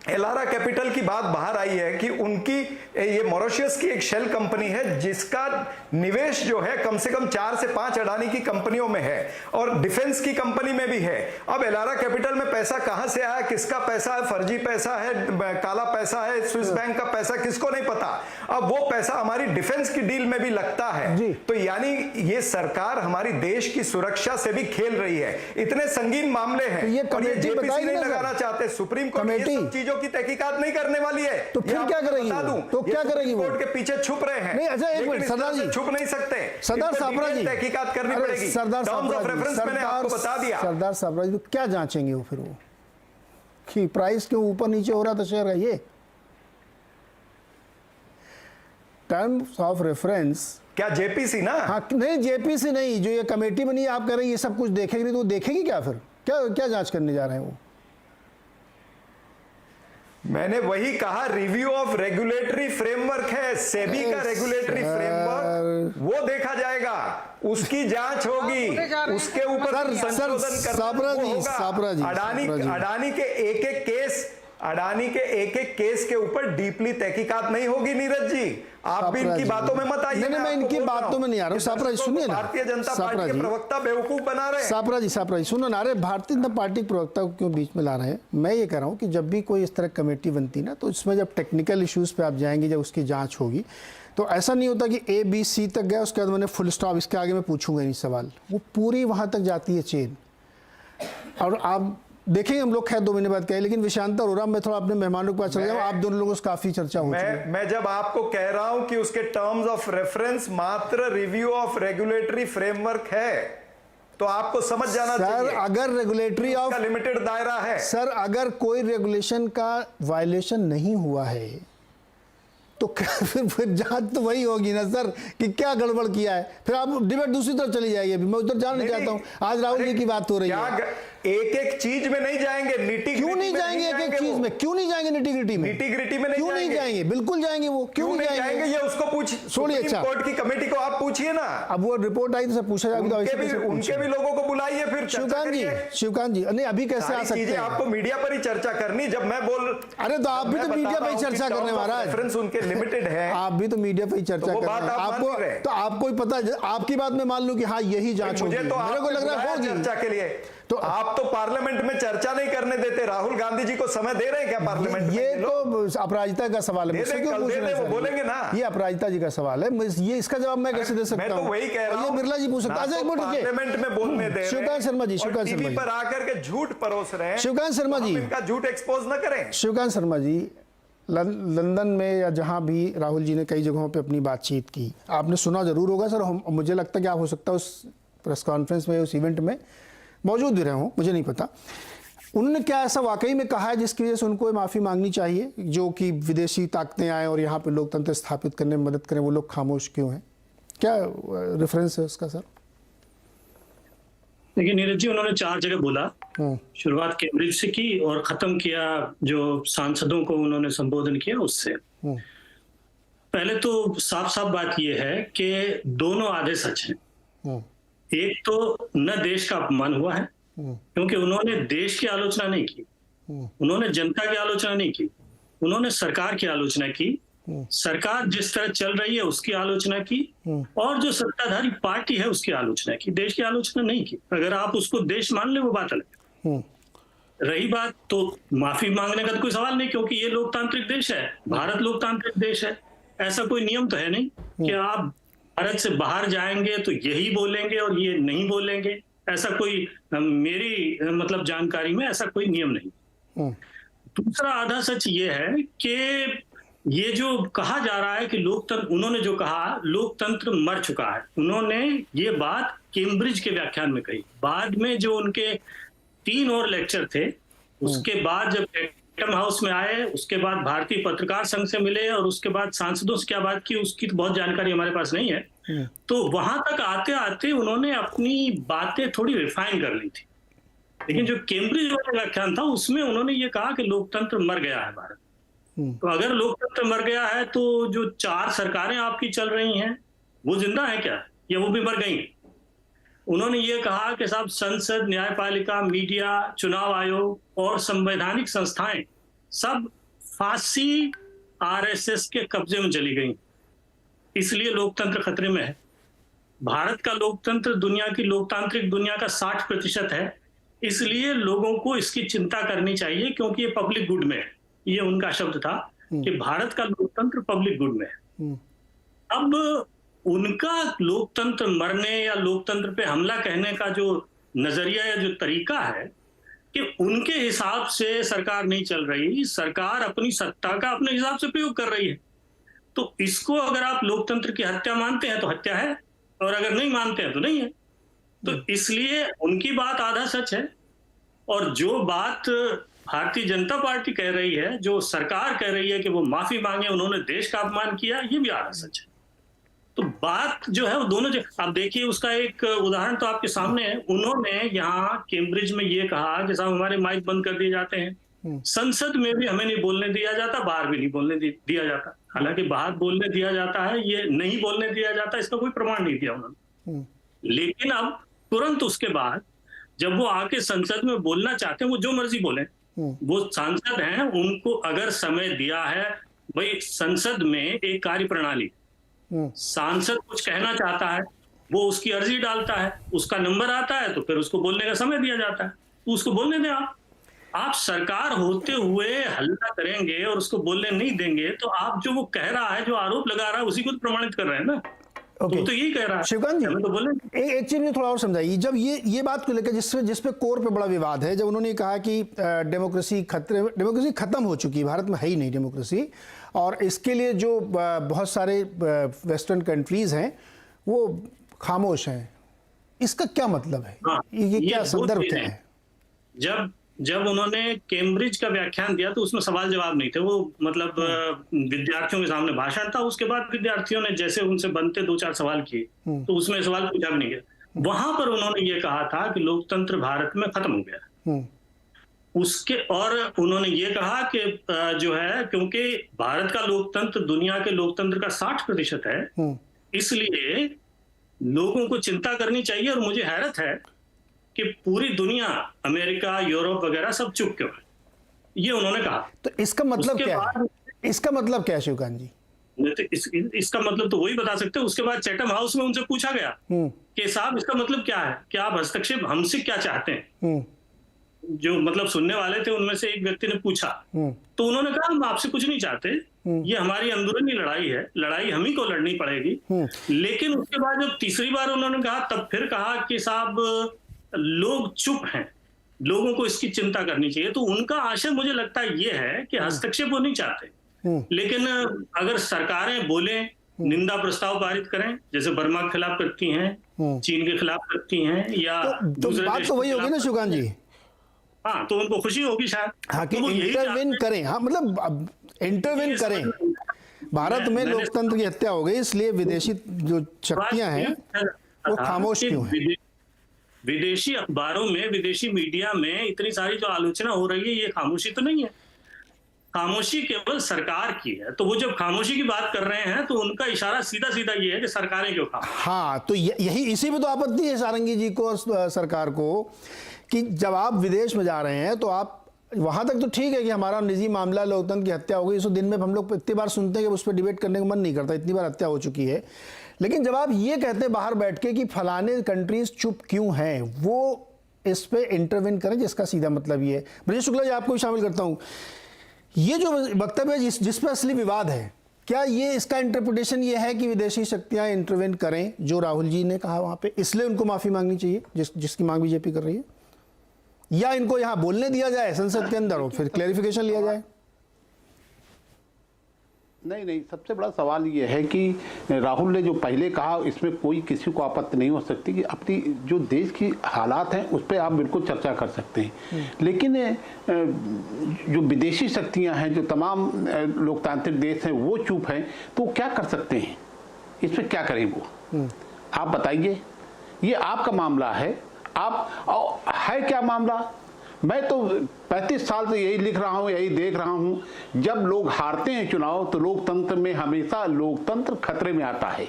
एलारा कैपिटल की बात बाहर आई है कि उनकी ये मॉरिशस की एक शेल कंपनी है जिसका निवेश जो है कम से कम 4 से 5 अडानी की कंपनियों में है, और डिफेंस की कंपनी में भी है। अब एलारा कैपिटल में पैसा कहां से आया, किसका पैसा है, फर्जी पैसा है, काला पैसा है, स्विस बैंक का पैसा, किसको नहीं पता। अब वो पैसा हमारी डिफेंस की डील में भी लगता है। तो यानी ये सरकार हमारी देश की सुरक्षा से भी खेल रही है। इतने संगीन मामले हैं, और ये जेपीसी नहीं लगाना चाहते। सुप्रीम कोर्ट की तहकीकात नहीं करने वाली है। तो फिर क्या करेगी? तो क्या करेगी? कोर्ट के पीछे छुप रहे हैं। नहीं, अच्छा एक मिनट सरदार जी, छुप नहीं सकते। सरदार साबरा जी, तहकीकात करनी पड़ेगी। सरदार टर्म्स ऑफ रेफरेंस मैंने आपको बता दिया। सरदार साबरा जी क्या जांचेंगे वो फिर, वो कि प्राइस क्यों ऊपर नीचे हो रहा था शेयर का, ये टर्म्स ऑफ रेफरेंस क्या जेपीसी ना? हाँ, नहीं जेपीसी नहीं, जो ये कमेटी बनी आप कह रहे हैं ये सब कुछ देखेगी, तो देखेगी क्या फिर? क्या जांच करने जा रहे हैं वो? मैंने वही कहा, रिव्यू ऑफ रेगुलेटरी फ्रेमवर्क है, सेबी का रेगुलेटरी फ्रेमवर्क, वो देखा जाएगा, उसकी जांच होगी, उसके ऊपर संशोधन करना। अडानी के एक एक केस के ऊपर डीपली तहकीकात नहीं होगी। नीरज जी, आप भी इनकी बातों में मत आइए। नहीं, मैं इनकी बातों में नहीं आ रहा हूँ। सापरा जी सुनिए ना, भारतीय जनता पार्टी के प्रवक्ता बेवकूफ बना रहे हैं। सापरा जी सुनो ना, अरे भारतीय जनता पार्टी के प्रवक्ता को क्यों बीच में ला रहे हैं? मैं ये कह रहा हूँ कि जब भी कोई इस तरह कमेटी बनती ना, तो इसमें जब टेक्निकल इश्यूज पे आप जाएंगे, जब उसकी जांच होगी, तो ऐसा नहीं होता कि A-B-C तक गया, उसके बाद मैंने फुल स्टॉप, इसके आगे मैं पूछूंगा नहीं सवाल। वो पूरी वहां तक जाती है चेन। और आप देखेंगे, हम लोग खैर 2 महीने बाद कहे, लेकिन विशांत अरोड़ा, मैं थोड़ा अपने मेहमानों के पास चल जाऊँ, आप दोनों लोगों से काफी चर्चा हो चुकी है। मैं जब आपको कह रहा हूं कि उसके टर्म्स ऑफ रेफरेंस मात्र रिव्यू ऑफ रेगुलेटरी फ्रेमवर्क है, तो आपको समझ जाना चाहिए। सर, अगर रेगुलेटरी ऑफ लिमिटेड दायरा है, सर, अगर कोई रेगुलेशन का वायलेशन नहीं हुआ है तो फिर जांच तो वही होगी ना सर, कि क्या गड़बड़ किया है। फिर आप डिबेट दूसरी तरफ चली जाएगी। अभी मैं उधर जाना नहीं चाहता हूँ। आज राहुल जी की बात हो रही है। एक एक चीज में नहीं जाएंगे, क्यों नहीं जाएंगे? एक एक चीज में क्यों नहीं जाएंगे? निटी-ग्रिटी में क्यों नहीं जाएंगे? बिल्कुल जाएंगे। वो क्यों नहीं जाएंगे? ये उसको पूछ, छोड़िए, अच्छा कोर्ट की कमेटी को आप पूछिए ना। अब वो रिपोर्ट आई तो सब पूछा जाएगा, उनके भी लोगों को बुलाइए। फिर शिवकांत जी, नहीं अभी कैसे आ सकते हैं? आपको मीडिया पर ही चर्चा करनी, जब मैं बोल। अरे तो आप भी तो मीडिया पर ही चर्चा करने, महाराज रेफरेंस उनके लिमिटेड है, आप भी तो मीडिया पर ही चर्चा कर रहे हैं। आपको तो आपको ही पता है, आपकी बात में मान लूं कि हाँ यही जांच होगी, मेरे को लग रहा है चर्चा के लिए। तो आप तो पार्लियामेंट में चर्चा नहीं करने देते। राहुल गांधी जी को समय दे रहे हैं क्या पार्लियामेंट में? ये तो अपराजिता का सवाल है, मुझसे क्यों पूछ रहे हैं? बोलेंगे ना, ये अपराजिता जी का सवाल है, ये इसका जवाब मैं कैसे दे सकता हूं? मैं तो वही कह रहा हूं, ये बिरला जी पूछ सकते हैं। एक मिनट पार्लियामेंट में बोलने दे। शिवकांत शर्मा जी, शिवकांत शर्मा जी पर आकर के झूठ परोस रहे हैं। शिवकांत शर्मा जी, इनका झूठ एक्सपोज न करें। शिवकांत शर्मा जी, लंदन में या जहां भी राहुल जी ने कई जगहों पे अपनी बातचीत की, आपने सुना जरूर होगा सर। मुझे लगता है कि आप हो सकता है उस प्रेस कॉन्फ्रेंस में, उस इवेंट में मौजूद भी रहे हों, मुझे नहीं पता। उन्होंने क्या ऐसा वाकई में कहा है जिसकी वजह से उनको माफ़ी मांगनी चाहिए, जो कि विदेशी ताकतें आए और यहाँ पे लोकतंत्र स्थापित करने में मदद करें, वो लोग खामोश क्यों हैं? क्या रेफरेंस है उसका सर? देखिए नीरज जी, उन्होंने 4 जगह बोला। शुरुआत कैम्ब्रिज से की और खत्म किया जो सांसदों को उन्होंने संबोधन किया उससे। पहले तो साफ साफ बात यह है कि दोनों आधे सच हैं। एक तो न देश का अपमान हुआ है, क्योंकि उन्होंने देश की आलोचना नहीं की, उन्होंने जनता की आलोचना नहीं की, उन्होंने सरकार की आलोचना की, सरकार जिस तरह चल रही है उसकी आलोचना की, और जो सत्ताधारी पार्टी है उसकी आलोचना की, देश की आलोचना नहीं की। अगर आप उसको देश मान ले वो बात अलग है। रही बात, तो माफी मांगने का तो कोई सवाल नहीं, क्योंकि ये लोकतांत्रिक देश है, भारत लोकतांत्रिक देश है। ऐसा कोई नियम तो है नहीं कि आप भारत से बाहर जाएंगे तो यही बोलेंगे और ये नहीं बोलेंगे। ऐसा कोई, मेरी मतलब जानकारी में ऐसा कोई नियम नहीं। दूसरा आधा सच ये है कि ये जो कहा जा रहा है कि लोकतंत्र, उन्होंने जो कहा लोकतंत्र मर चुका है, उन्होंने ये बात कैम्ब्रिज के व्याख्यान में कही। बाद में जो उनके 3 और लेक्चर थे, उसके बाद जब चैथम हाउस में आए, उसके बाद भारतीय पत्रकार संघ से मिले और उसके बाद सांसदों से क्या बात की उसकी तो बहुत जानकारी हमारे पास नहीं है। तो वहां तक आते आते उन्होंने अपनी बातें थोड़ी रिफाइन कर ली थी, लेकिन जो कैम्ब्रिज वाला व्याख्यान था उसमें उन्होंने ये कहा कि लोकतंत्र मर गया है भारत। तो अगर लोकतंत्र मर गया है तो जो 4 सरकारें आपकी चल रही हैं वो जिंदा है क्या, या वो भी मर गई? उन्होंने ये कहा कि साहब संसद, न्यायपालिका, मीडिया, चुनाव आयोग और संवैधानिक संस्थाएं सब फांसी आरएसएस के कब्जे में चली गई, इसलिए लोकतंत्र खतरे में है। भारत का लोकतंत्र दुनिया की लोकतांत्रिक दुनिया का 60% है, इसलिए लोगों को इसकी चिंता करनी चाहिए क्योंकि ये पब्लिक गुड में है। ये उनका शब्द था कि भारत का लोकतंत्र पब्लिक गुड में है। अब उनका लोकतंत्र मरने या लोकतंत्र पे हमला कहने का जो नजरिया या जो तरीका है कि उनके हिसाब से सरकार नहीं चल रही, सरकार अपनी सत्ता का अपने हिसाब से प्रयोग कर रही है। तो इसको अगर आप लोकतंत्र की हत्या मानते हैं तो हत्या है, और अगर नहीं मानते हैं तो नहीं है। तो इसलिए उनकी बात आधा सच है, और जो बात भारतीय जनता पार्टी कह रही है, जो सरकार कह रही है कि वो माफी मांगे, उन्होंने देश का अपमान किया, ये भी आधा सच है। तो बात जो है वो दोनों आप देखिए, उसका एक उदाहरण तो आपके सामने है। उन्होंने यहाँ कैम्ब्रिज में ये कहा कि साहब हमारे माइक बंद कर दिए जाते हैं, संसद में भी हमें नहीं बोलने दिया जाता, बाहर भी नहीं बोलने दिया जाता। हालांकि बाहर बोलने दिया जाता है, ये नहीं बोलने दिया जाता, इसका कोई प्रमाण नहीं दिया उन्होंने। लेकिन अब तुरंत उसके बाद जब वो आके संसद में बोलना चाहते हैं, वो जो मर्जी बोले, वो सांसद हैं, उनको अगर समय दिया है, भाई संसद में एक कार्य प्रणाली, सांसद कुछ कहना चाहता है, वो उसकी अर्जी डालता है, उसका नंबर आता है, तो फिर उसको बोलने का समय दिया जाता है, तो उसको बोलने दें। आप सरकार होते हुए हल्ला करेंगे और उसको बोलने नहीं देंगे, तो आप जो वो कह रहा है, जो आरोप लगा रहा है, उसी को तो प्रमाणित कर रहे हैं ना। तो यही कह रहा है शिवकांत जी, तो एक चीज में थोड़ा और समझाइए। जब ये बात को लेकर जिसपे कोर पे बड़ा विवाद है, जब उन्होंने कहा कि डेमोक्रेसी खत्म हो चुकी है, भारत में है ही नहीं डेमोक्रेसी, और इसके लिए जो बहुत सारे वेस्टर्न कंट्रीज हैं वो खामोश हैं, इसका क्या मतलब है? ये क्या संदर्भ क्या है? जब उन्होंने कैम्ब्रिज का व्याख्यान दिया तो उसमें सवाल जवाब नहीं थे, वो मतलब विद्यार्थियों के सामने भाषण था, उसके बाद विद्यार्थियों ने जैसे उनसे बनते 2-4 सवाल किए, तो उसमें सवाल पूछा भी नहीं गया। वहां पर उन्होंने ये कहा था कि लोकतंत्र भारत में खत्म हो गया उसके, और उन्होंने ये कहा कि जो है, क्योंकि भारत का लोकतंत्र दुनिया के लोकतंत्र का 60% है, इसलिए लोगों को चिंता करनी चाहिए। और मुझे हैरत है कि पूरी दुनिया, अमेरिका, यूरोप वगैरह सब चुप क्यों है, ये उन्होंने कहा। तो इसका मतलब क्या है? इसका मतलब क्या है शिवकांत जी? इसका मतलब तो वही बता सकते हैं। उसके बाद चैथम हाउस में उनसे पूछा गया कि साहब इसका मतलब क्या है, कि आप हस्तक्षेप हमसे क्या चाहते हैं? जो मतलब सुनने वाले थे उनमें से एक व्यक्ति ने पूछा, तो उन्होंने कहा हम आपसे कुछ नहीं चाहते, ये हमारी अंदरूनी लड़ाई है, लड़ाई हम ही को लड़नी पड़ेगी। लेकिन उसके बाद जब तीसरी बार उन्होंने कहा, तब फिर कहा कि साहब लोग चुप हैं, लोगों को इसकी चिंता करनी चाहिए। तो उनका आशय मुझे लगता है ये है कि हस्तक्षेप वो नहीं चाहते, लेकिन अगर सरकारें बोले, निंदा प्रस्ताव पारित करें, जैसे बर्मा के खिलाफ करती हैं, चीन के खिलाफ करती हैं, या तो बात तो वही होगी ना शिवकांत जी। हाँ, तो उनको खुशी होगी शायद, हाँ, कि इंटरवेन करें। हाँ, मतलब इंटरवेन करें। भारत में लोकतंत्र की हत्या हो गई, इसलिए विदेशी जो शक्तियां हैं वो खामोश क्यों हैं? विदेशी अखबारों में, विदेशी मीडिया में इतनी सारी जो आलोचना हो रही है, ये खामोशी तो नहीं है, खामोशी केवल सरकार की है। तो वो जब खामोशी की बात कर रहे हैं तो उनका इशारा सीधा सीधा ये है कि सरकारें क्यों खामोश। हाँ, तो यही इसी में तो आपत्ति है सारंगी जी को और सरकार को, कि जब आप विदेश में जा रहे हैं तो आप वहां तक तो ठीक है कि हमारा निजी मामला, लोकतंत्र की हत्या हो गई, इसको दिन में हम लोग इतनी बार सुनते हैं कि उस पर डिबेट करने का मन नहीं करता, इतनी बार हत्या हो चुकी है। लेकिन जब आप ये कहते हैं बाहर बैठ के कि फलाने कंट्रीज चुप क्यों हैं, वो इस पे इंटरवेन करें, जिसका सीधा मतलब ये है। ब्रजेश शुक्ला जी, आपको भी शामिल करता हूं। ये जो वक्तव्य है जिस पे असली विवाद है, क्या ये इसका इंटरप्रिटेशन ये है कि विदेशी शक्तियां इंटरवेन करें, जो राहुल जी ने कहा वहां पे, इसलिए उनको माफी मांगनी चाहिए, जिसकी मांग बीजेपी कर रही है, या इनको यहां बोलने दिया जाए संसद के अंदर और फिर क्लैरिफिकेशन लिया जाए? नहीं, सबसे बड़ा सवाल ये है कि राहुल ने जो पहले कहा इसमें कोई किसी को आपत्ति नहीं हो सकती कि अपनी जो देश की हालात हैं उस पर आप बिल्कुल चर्चा कर सकते हैं, लेकिन जो विदेशी शक्तियां हैं, जो तमाम लोकतांत्रिक देश हैं, वो चुप हैं, तो क्या कर सकते हैं? इस पर क्या करें वो? आप बताइए, ये आपका मामला है, आप है क्या मामला? मैं तो 35 साल से यही लिख रहा हूँ, यही देख रहा हूँ, जब लोग हारते हैं चुनाव तो लोकतंत्र में हमेशा लोकतंत्र खतरे में आता है।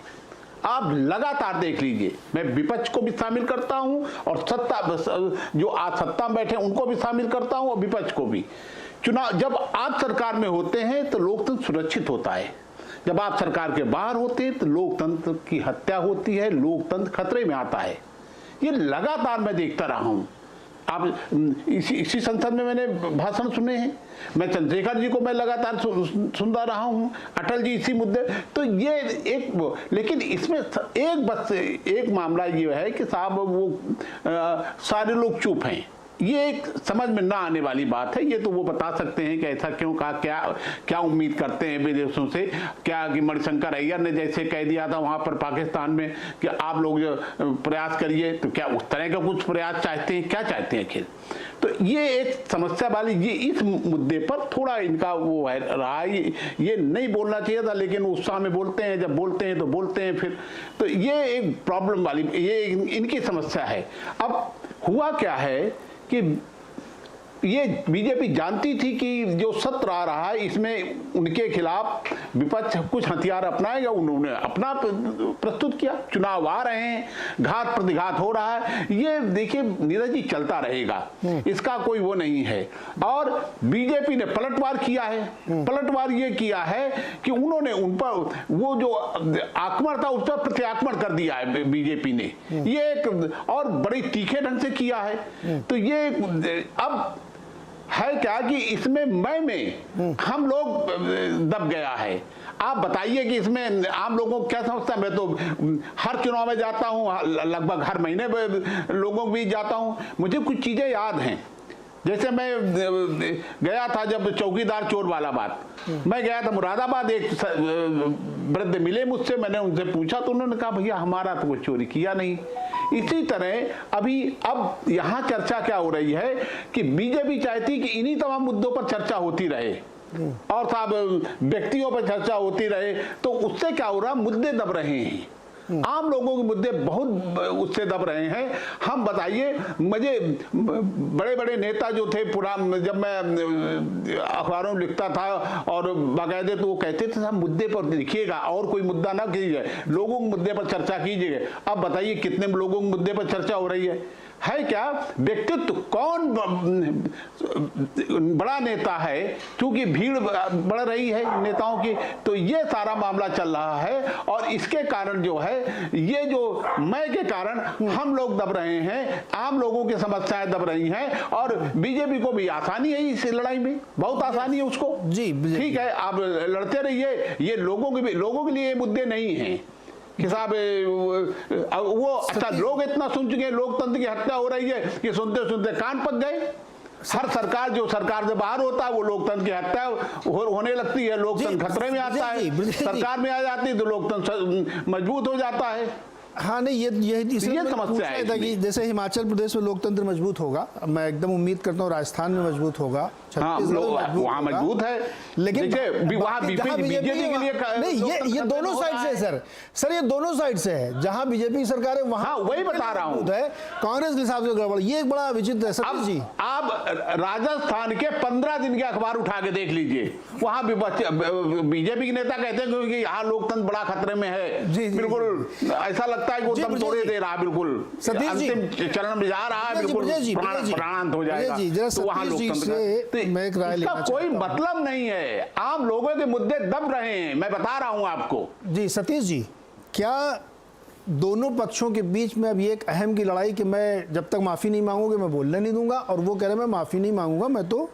आप लगातार देख लीजिए, मैं विपक्ष को भी शामिल करता हूँ और सत्ता, जो आज सत्ता में बैठे उनको भी शामिल करता हूँ और विपक्ष को भी। चुनाव जब आप सरकार में होते हैं तो लोकतंत्र सुरक्षित होता है, जब आप सरकार के बाहर होते हैं तो लोकतंत्र की हत्या होती है, लोकतंत्र खतरे में आता है। ये लगातार मैं देखता रहा हूँ। आप इसी संसद में मैंने भाषण सुने हैं, मैं चंद्रशेखर जी को मैं लगातार सुनता रहा हूँ, अटल जी इसी मुद्दे। तो ये एक, लेकिन इसमें एक मामला ये है कि साहब वो सारे लोग चुप हैं। ये एक समझ में ना आने वाली बात है। ये तो वो बता सकते हैं कि ऐसा क्यों कहा, क्या उम्मीद करते हैं विदेशों से। क्या कि मणिशंकर अय्यर ने जैसे कह दिया था वहां पर पाकिस्तान में कि आप लोग जो प्रयास करिए, तो क्या उस तरह का कुछ प्रयास चाहते हैं? क्या चाहते हैं आखिर? तो ये एक समस्या वाली, ये इस मुद्दे पर थोड़ा इनका वो है रहा, ये नहीं बोलना चाहिए था, लेकिन उत्साह में बोलते हैं, जब बोलते हैं तो बोलते हैं फिर। तो ये एक प्रॉब्लम वाली, ये इनकी समस्या है। अब हुआ क्या है कि ये बीजेपी जानती थी कि जो सत्र आ रहा है इसमें उनके खिलाफ विपक्ष कुछ हथियार अपनाएगा, उन्होंने अपना प्रस्तुत किया। चुनाव आ रहे हैं, घात प्रतिघात हो रहा है, ये देखिए नीरज जी चलता रहेगा, इसका कोई वो नहीं है। और बीजेपी ने पलटवार किया है। पलटवार ये किया है कि उन्होंने उन पर वो जो आक्रमण था उस पर प्रत्याक्रमण कर दिया है बीजेपी ने, ये एक और बड़ी तीखे ढंग से किया है। तो ये अब है क्या कि इसमें मई में हम लोग दब गया है। आप बताइए कि इसमें आम लोगों को क्या समझता है? मैं तो हर चुनाव में जाता हूँ, लगभग हर महीने लोगों के बीच जाता हूँ। मुझे कुछ चीजें याद हैं, जैसे मैं गया था जब चौकीदार चोर वाला बात, मैं गया था मुरादाबाद, एक वृद्ध मिले मुझसे, मैंने उनसे पूछा तो उन्होंने कहा भैया हमारा तो कोई चोरी किया नहीं। इसी तरह अब यहाँ चर्चा क्या हो रही है कि बीजेपी चाहती कि इन्हीं तमाम मुद्दों पर चर्चा होती रहे और साहब व्यक्तियों पर चर्चा होती रहे, तो उससे क्या हो रहा, मुद्दे दब रहे हैं। आम लोगों के मुद्दे बहुत उससे दब रहे हैं। हम बताइए, मुझे बड़े बड़े नेता जो थे जब मैं अखबारों में लिखता था और बाकायदे, तो वो कहते थे साहब मुद्दे पर लिखिएगा और कोई मुद्दा ना कीजिए, लोगों के मुद्दे पर चर्चा कीजिएगा। अब बताइए कितने लोगों के मुद्दे पर चर्चा हो रही है क्या? व्यक्तित्व कौन बड़ा नेता है, क्योंकि भीड़ बढ़ रही है नेताओं की, तो ये सारा मामला चल रहा है। और इसके कारण जो है, ये जो मय के कारण हम लोग दब रहे हैं, आम लोगों की समस्याएं दब रही हैं। और बीजेपी को भी आसानी है इस लड़ाई में, बहुत आसानी है उसको। जी ठीक है, आप लड़ते रहिए, ये लोगों के लिए ये मुद्दे नहीं हैं कि साहब वो अच्छा लोग इतना सुन चुके हैं, लोकतंत्र की हत्या हो रही है कि सुनते सुनते कान पक गए। हर सरकार जो सरकार से बाहर होता है वो लोकतंत्र की हत्या होने लगती है, लोकतंत्र खतरे में आता है। सरकार में आ जाती है तो लोकतंत्र मजबूत हो जाता है। हाँ नहीं, ये समस्या है था कि जैसे हिमाचल प्रदेश में लोकतंत्र मजबूत होगा, मैं एकदम उम्मीद करता हूँ राजस्थान में मजबूत होगा, वहाँ मजबूत है, लेकिन वहाँ बीजेपी के लिए नहीं, ये दोनों साइड से सर ये दोनों साइड से है। जहाँ बीजेपी की सरकार है वहाँ वही बता रहा हूँ, कांग्रेस के हिसाब से गड़बड़, ये एक बड़ा विचित्र है सतीश जी। आप राजस्थान के 15 दिन के अखबार उठा के देख लीजिए, वहाँ बीजेपी के नेता कहते हैं क्योंकि यहाँ लोकतंत्र बड़ा खतरे में है। बिल्कुल ऐसा लगता है कि वो दम तोड़े दे रहा, बिल्कुल अंतिम चरण में जा रहा है, बिल्कुल प्राणांत हो जाएगा। तो वहाँ लोकतंत्र इसका कोई मतलब नहीं है। आम लोगों के मुद्दे दब रहे हैं, मैं बता रहा हूं आपको। जी सतीश जी, क्या दोनों पक्षों के बीच में अब ये एक अहम की लड़ाई कि मैं जब तक माफी नहीं मांगूंगा मैं बोलने नहीं दूंगा, और वो कह रहे मैं माफी नहीं मांगूंगा, मैं तो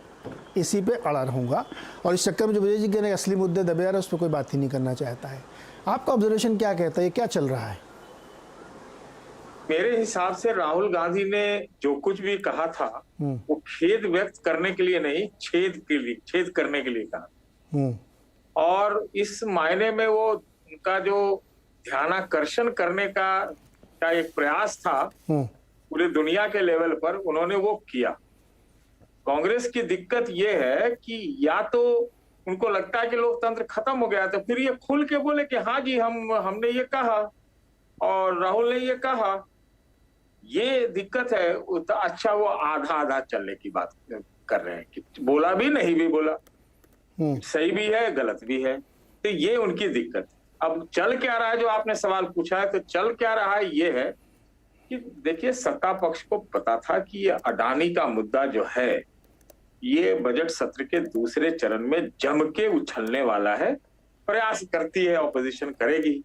इसी पे अड़ा रहूंगा, और इस चक्कर में जो विजय जी कह रहे हैं असली मुद्दे दबे आ रहे उस पर कोई बात ही नहीं करना चाहता है। आपका ऑब्जर्वेशन क्या कहता है, क्या चल रहा है? मेरे हिसाब से राहुल गांधी ने जो कुछ भी कहा था वो खेद व्यक्त करने के लिए नहीं, छेद करने के लिए कहा। और इस मायने में वो उनका जो ध्यानाकर्षण करने का एक प्रयास था पूरी दुनिया के लेवल पर, उन्होंने वो किया। कांग्रेस की दिक्कत ये है कि या तो उनको लगता है कि लोकतंत्र खत्म हो गया, तो फिर ये खुल के बोले कि हाँ जी हमने ये कहा और राहुल ने ये कहा, ये दिक्कत है। अच्छा वो आधा आधा चलने की बात कर रहे हैं कि बोला भी नहीं भी बोला, सही भी है गलत भी है, तो ये उनकी दिक्कत। अब चल क्या रहा है, जो आपने सवाल पूछा है, तो चल क्या रहा है ये है कि देखिए सत्ता पक्ष को पता था कि ये अडानी का मुद्दा जो है ये बजट सत्र के दूसरे चरण में जम के उछलने वाला है। प्रयास करती है, ऑपोजिशन करेगी।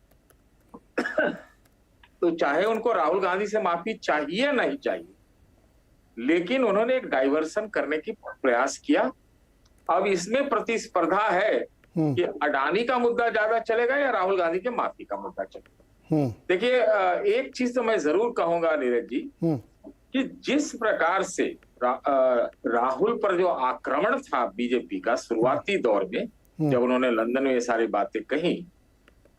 तो चाहे उनको राहुल गांधी से माफी चाहिए या नहीं चाहिए, लेकिन उन्होंने एक डाइवर्सन करने की प्रयास किया। अब इसमें प्रतिस्पर्धा है कि अडानी का मुद्दा ज्यादा चलेगा या राहुल गांधी के माफी का मुद्दा चलेगा। देखिए एक चीज तो मैं जरूर कहूंगा नीरज जी कि जिस प्रकार से राहुल पर जो आक्रमण था बीजेपी का शुरुआती दौर में, जब उन्होंने लंदन में ये सारी बातें कही,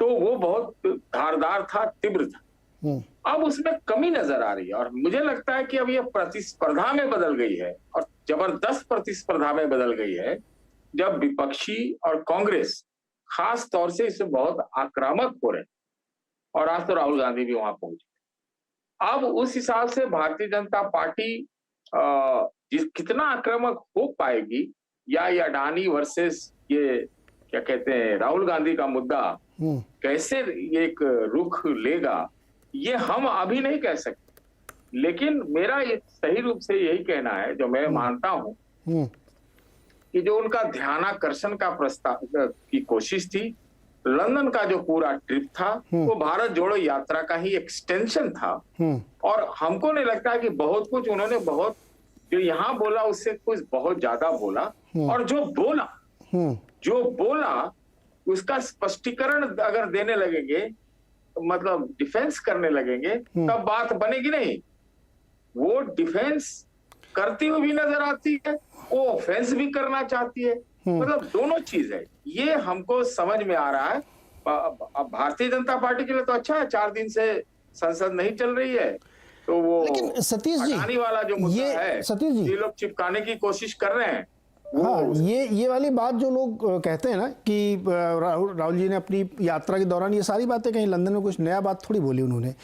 तो वो बहुत धारदार था, तीव्र था। अब उसमें कमी नजर आ रही है और मुझे लगता है कि अब ये प्रतिस्पर्धा में बदल गई है और जबरदस्त प्रतिस्पर्धा में बदल गई है, जब विपक्षी और कांग्रेस खास तौर से इससे बहुत आक्रामक हो रहे हैं। और आज तो राहुल गांधी भी वहां पहुंचे। अब उस हिसाब से भारतीय जनता पार्टी कितना आक्रामक हो पाएगी, या ये अडानी वर्सेस ये क्या कहते हैं राहुल गांधी का मुद्दा कैसे एक रुख लेगा, ये हम अभी नहीं कह सकते। लेकिन मेरा ये सही रूप से यही कहना है, जो मैं मानता हूं कि जो उनका ध्यानाकर्षण का प्रस्ताव की कोशिश थी, लंदन का जो पूरा ट्रिप था वो भारत जोड़ो यात्रा का ही एक्सटेंशन था। और हमको नहीं लगता कि बहुत कुछ उन्होंने बहुत जो यहाँ बोला उससे कुछ बहुत ज्यादा बोला, और जो बोला उसका स्पष्टीकरण अगर देने लगेंगे, मतलब डिफेंस करने लगेंगे, तब बात बनेगी नहीं। वो डिफेंस करती हुई भी नजर आती है, वो ऑफेंस भी करना चाहती है, मतलब दोनों चीज है। ये हमको समझ में आ रहा है। अब भारतीय जनता पार्टी के लिए तो अच्छा है, 4 दिन से संसद नहीं चल रही है, तो वो लेकिन सतीश जी अडानी वाला जो मुद्दा है, सतीश जी, ये लोग चिपकाने की कोशिश कर रहे हैं। हाँ, ये वाली बात जो लोग कहते हैं ना कि राहुल जी ने अपनी यात्रा के दौरान ये सारी बातें कहीं, लंदन में कुछ नया बात थोड़ी बोली उन्होंने।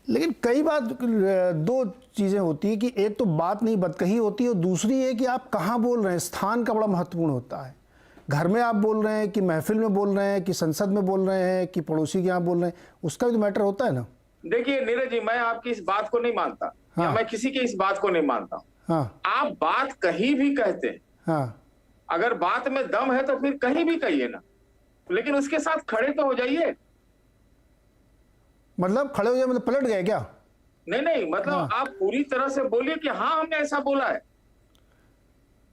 लेकिन कई बात 2 चीज़ें होती है कि एक तो बात नहीं बदकही होती है, और दूसरी है कि आप कहाँ बोल रहे हैं, स्थान का बड़ा महत्वपूर्ण होता है। घर में आप बोल रहे हैं कि महफिल में बोल रहे हैं कि संसद में बोल रहे हैं कि पड़ोसी के यहाँ बोल रहे हैं, उसका भी तो मैटर होता है ना। देखिए नीरज जी, मैं आपकी इस बात को नहीं मानता, या मैं किसी की इस बात को नहीं मानता। आप बात कहीं भी कहते हैं, अगर बात में दम है तो फिर कहीं भी कहिए ना, लेकिन उसके साथ खड़े तो हो जाइए। मतलब खड़े हो जाए मतलब पलट गए क्या? नहीं, मतलब आप पूरी तरह से बोलिए कि हाँ हमने ऐसा बोला है।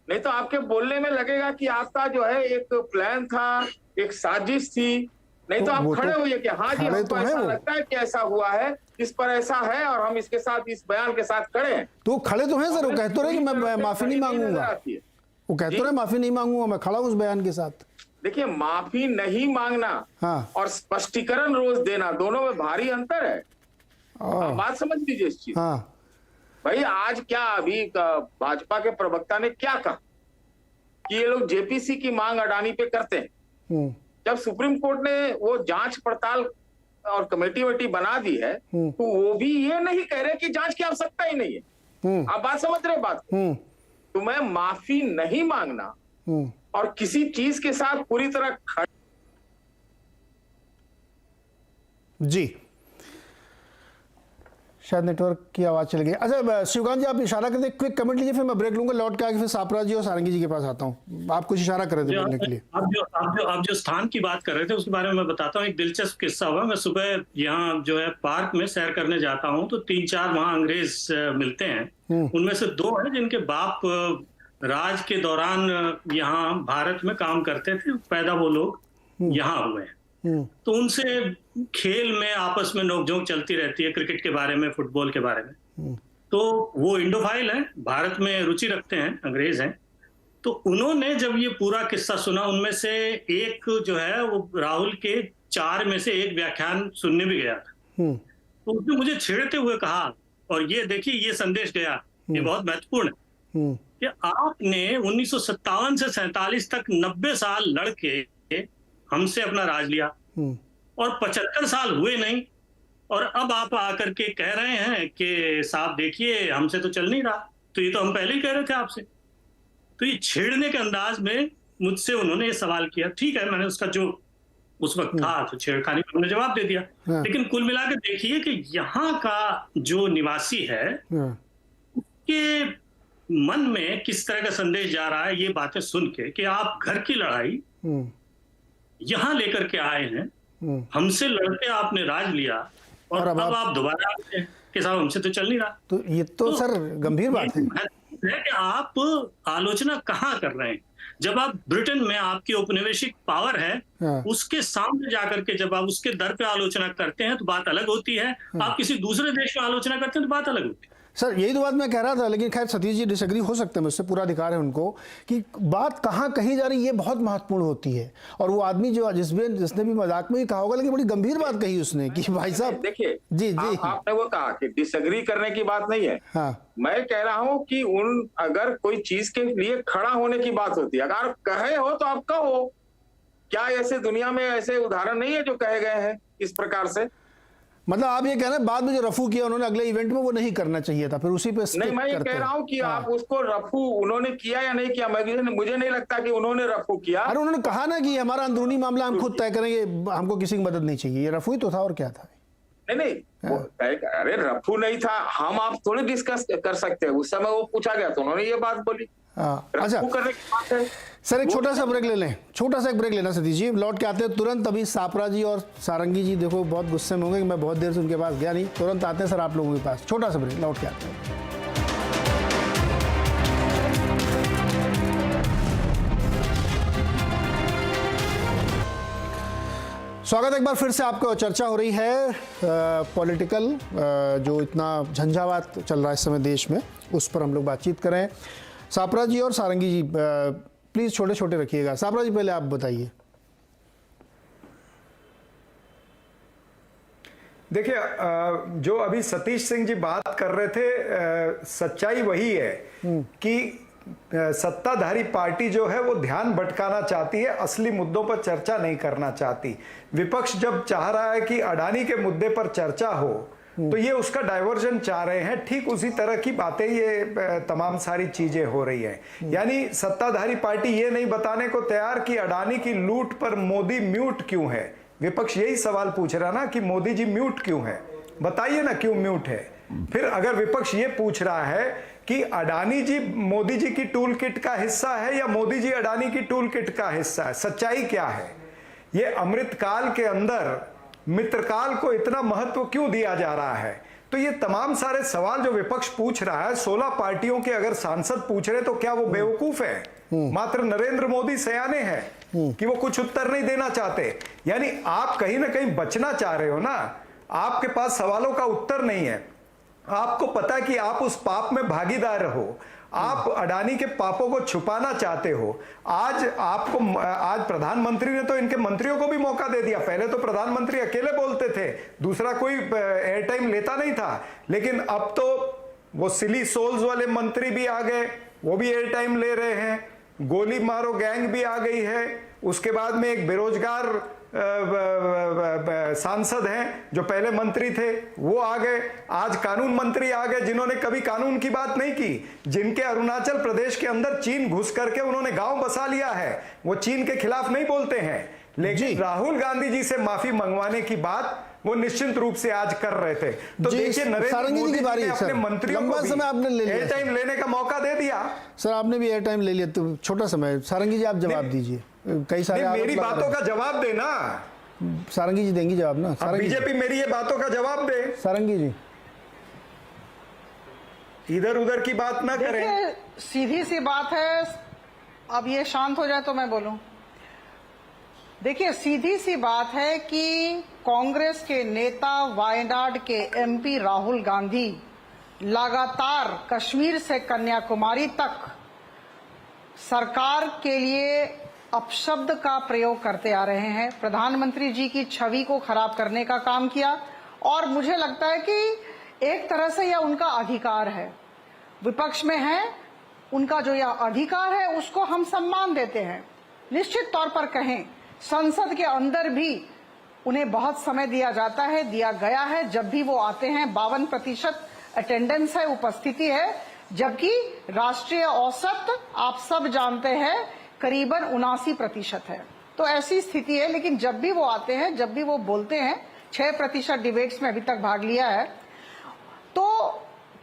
नहीं तो आपके बोलने में लगेगा कि आपका जो है एक प्लान था, एक साजिश थी। नहीं तो आप खड़े होइए कि हाँ जी हमको ऐसा लगता है कि ऐसा हुआ है, इस पर ऐसा है और हम इसके साथ इस बयान के साथ खड़े हैं। तो खड़े तो हैं सर, वो कहते रहे कि मैं माफी नहीं मांगूंगा, वो कहते रहे माफी नहीं मांगूंगा, मैं खड़ा हूं उस बयान के साथ। देखिए माफी नहीं मांगना और स्पष्टीकरण रोज देना, दोनों में भारी अंतर है। आप बात समझ लीजिए इस चीज। भाई आज क्या अभी भाजपा के प्रवक्ता ने क्या कहा कि ये लोग जेपीसी की मांग अडानी पे करते हैं। जब सुप्रीम कोर्ट ने वो जांच पड़ताल और कमेटी वेटी बना दी है, तो वो भी ये नहीं कह रहे कि जांच की आवश्यकता ही नहीं है। आप बात समझ रहे बात? तो मैं माफी नहीं मांगना और किसी चीज के साथ पूरी तरह जी, शायद नेटवर्क की आवाज चल गई। अच्छा शिवकांत जी, आप इशारा करते, क्विक कमेंट लीजिए, फिर मैं ब्रेक लूंगा, लौट के आके फिर सापरा जी और सारंगी जी के पास आता हूं। आप कुछ इशारा कर रहे थे बोलने के लिए। आप जो स्थान की बात कर रहे थे उसके बारे में मैं बताता हूँ। एक दिलचस्प किस्सा हुआ। मैं सुबह यहाँ जो है पार्क में सैर करने जाता हूँ, तो 3-4 वहाँ अंग्रेज मिलते हैं। उनमें से 2 हैं जिनके बाप राज के दौरान यहाँ भारत में काम करते थे, पैदा वो लोग यहाँ हुए हैं। तो उनसे खेल में आपस में नोकझोंक चलती रहती है, क्रिकेट के बारे में, फुटबॉल के बारे में। तो वो इंडोफाइल हैं, भारत में रुचि रखते हैं, अंग्रेज हैं। तो उन्होंने जब ये पूरा किस्सा सुना, उनमें से एक जो है वो राहुल के 4 में से एक व्याख्यान सुनने भी गया था। तो उसने मुझे छेड़ते हुए कहा, और ये देखिए ये संदेश गया, ये बहुत महत्वपूर्ण है कि आपने 1957 से 47 तक 90 साल लड़के हमसे अपना राज लिया और 75 साल हुए नहीं, और अब आप आकर के कह रहे हैं कि साहब देखिए हमसे तो चल नहीं रहा, तो ये तो हम पहले ही कह रहे थे आपसे। तो ये छेड़ने के अंदाज में मुझसे उन्होंने ये सवाल किया। ठीक है, मैंने उसका जो उस वक्त था तो छेड़खानी पर हमने जवाब दे दिया। लेकिन कुल मिलाकर देखिए कि यहाँ का जो निवासी है उसके मन में किस तरह का संदेश जा रहा है, ये बातें सुन के कि आप घर की लड़ाई यहाँ लेकर के आए हैं, हमसे लड़के आपने राज लिया, और अब आप दोबारा आते हैं कि साहब हमसे तो चल नहीं रहा। तो ये तो सर गंभीर बात है कि आप आलोचना कहाँ कर रहे हैं। जब आप ब्रिटेन में आपकी औपनिवेशिक पावर है, उसके सामने जाकर के जब आप उसके दर पे आलोचना करते हैं तो बात अलग होती है, आप किसी दूसरे देश में आलोचना करते हैं तो बात अलग होती है। सर यही तो बात मैं कह रहा था, लेकिन खैर सतीश जी डिसएग्री हो सकते हैं मुझसे, पूरा अधिकार है उनको, कि बात कहाँ कही जा रही है बहुत महत्वपूर्ण होती है। और वो आदमी जो जिसने भी मजाक में ही कहा होगा, लेकिन बड़ी गंभीर बात कही उसने कि भाई साहब देखिए, जी आपने वो कहा कि डिसएग्री करने की बात नहीं है। मैं कह रहा हूं कि अगर कोई चीज के लिए खड़ा होने की बात होती है, अगर कहे हो तो आप कहो। क्या ऐसे दुनिया में ऐसे उदाहरण नहीं है जो कहे गए हैं इस प्रकार से? मतलब आप ये कह रहे हैं बाद में जो रफू किया उन्होंने अगले इवेंट में, वो नहीं करना चाहिए था, फिर उसी पे नहीं, मैं ये कह रहा हूं कि आप उसको रफू उन्होंने किया या नहीं किया, मुझे नहीं लगता कि उन्होंने रफू किया। अरे उन्होंने कहा ना कि हमारा अंदरूनी मामला हम खुद तय करेंगे, हमको किसी की मदद नहीं चाहिए। ये रफू ही तो था, और क्या था? नहीं, अरे रफू नहीं था, हम आप थोड़ी डिस्कस कर सकते हैं। उस समय वो पूछा गया तो उन्होंने ये बात बोली। अच्छा करने की बात है। सर एक छोटा सा ब्रेक ले लें, छोटा सा एक ब्रेक लेना सतीश जी, लौट के आते हैं तुरंत। अभी सापरा जी और सारंगी जी देखो बहुत गुस्से में होंगे कि मैं बहुत देर से उनके पास गया नहीं। तुरंत आते हैं सर आप लोगों के पास, छोटा सा ब्रेक, लौट के आते हैं। स्वागत एक बार फिर से आपको। चर्चा हो रही है पॉलिटिकल जो इतना झंझावात चल रहा है इस समय देश में, उस पर हम लोग बातचीत करें। सापरा जी और सारंगी जी प्लीज छोटे छोटे रखिएगा। सापरा जी पहले आप बताइए। देखिए, जो अभी सतीश सिंह जी बात कर रहे थे, सच्चाई वही है कि सत्ताधारी पार्टी जो है वो ध्यान भटकाना चाहती है, असली मुद्दों पर चर्चा नहीं करना चाहती। विपक्ष जब चाह रहा है कि अडानी के मुद्दे पर चर्चा हो तो ये उसका डाइवर्जन चाह रहे हैं। ठीक उसी तरह की बातें ये तमाम सारी चीजें हो रही है। यानी सत्ताधारी पार्टी ये नहीं बताने को तैयार कि अडानी की लूट पर मोदी म्यूट क्यों है। विपक्ष यही सवाल पूछ रहा ना कि मोदी जी म्यूट क्यों है, बताइए ना क्यों म्यूट है। फिर अगर विपक्ष ये पूछ रहा है कि अडानी जी मोदी जी की टूल किट का हिस्सा है या मोदी जी अडानी की टूल किट का हिस्सा है, सच्चाई क्या है? ये अमृतकाल के अंदर मित्रकाल को इतना महत्व क्यों दिया जा रहा है? तो ये तमाम सारे सवाल जो विपक्ष पूछ रहा है, 16 पार्टियों के अगर सांसद पूछ रहे तो क्या वो बेवकूफ है? मात्र नरेंद्र मोदी सयाने हैं कि वो कुछ उत्तर नहीं देना चाहते? यानी आप कहीं ना कहीं बचना चाह रहे हो ना, आपके पास सवालों का उत्तर नहीं है। आपको पता है कि आप उस पाप में भागीदार हो, आप अडानी के पापों को छुपाना चाहते हो। आज प्रधानमंत्री ने तो इनके मंत्रियों को भी मौका दे दिया। पहले तो प्रधानमंत्री अकेले बोलते थे, दूसरा कोई एयर टाइम लेता नहीं था, लेकिन अब तो वो सिली सोल्स वाले मंत्री भी आ गए, वो भी एयर टाइम ले रहे हैं। गोली मारो गैंग भी आ गई है। उसके बाद में एक बेरोजगार सांसद हैं जो पहले मंत्री थे, वो आ गए। आज कानून मंत्री आ गए जिन्होंने कभी कानून की बात नहीं की, जिनके अरुणाचल प्रदेश के अंदर चीन घुस करके उन्होंने गांव बसा लिया है। वो चीन के खिलाफ नहीं बोलते हैं, लेकिन राहुल गांधी जी से माफी मंगवाने की बात वो निश्चित रूप से आज कर रहे थे। तो देखिए नरेंद्र मोदी जी ने अपने मंत्रियों को एयर टाइम लेने का मौका दे दिया। सर आपने भी एयर टाइम ले लिया, तो छोटा समय। सारंगी जी आप जवाब दीजिए। कई सारे मेरी बातों का जवाब देना। सारंगी जी देंगी जवाब ना? बीजेपी मेरी ये बातों का जवाब दे। सारंगी जी इधर उधर की बात ना करें। सीधी सी बात है, अब ये शांत हो जाए तो मैं बोलूं। देखिए सीधी सी बात है कि कांग्रेस के नेता वायनाड के एमपी राहुल गांधी लगातार कश्मीर से कन्याकुमारी तक सरकार के लिए अपशब्द का प्रयोग करते आ रहे हैं, प्रधानमंत्री जी की छवि को खराब करने का काम किया। और मुझे लगता है कि एक तरह से यह उनका अधिकार है, विपक्ष में है, उनका जो यह अधिकार है उसको हम सम्मान देते हैं। निश्चित तौर पर कहें, संसद के अंदर भी उन्हें बहुत समय दिया जाता है, दिया गया है। जब भी वो आते हैं 52% अटेंडेंस है, उपस्थिति है, जबकि राष्ट्रीय औसत आप सब जानते हैं करीबन 79% है। तो ऐसी स्थिति है। लेकिन जब भी वो आते हैं, जब भी वो बोलते हैं, 6% डिबेट्स में अभी तक भाग लिया है, तो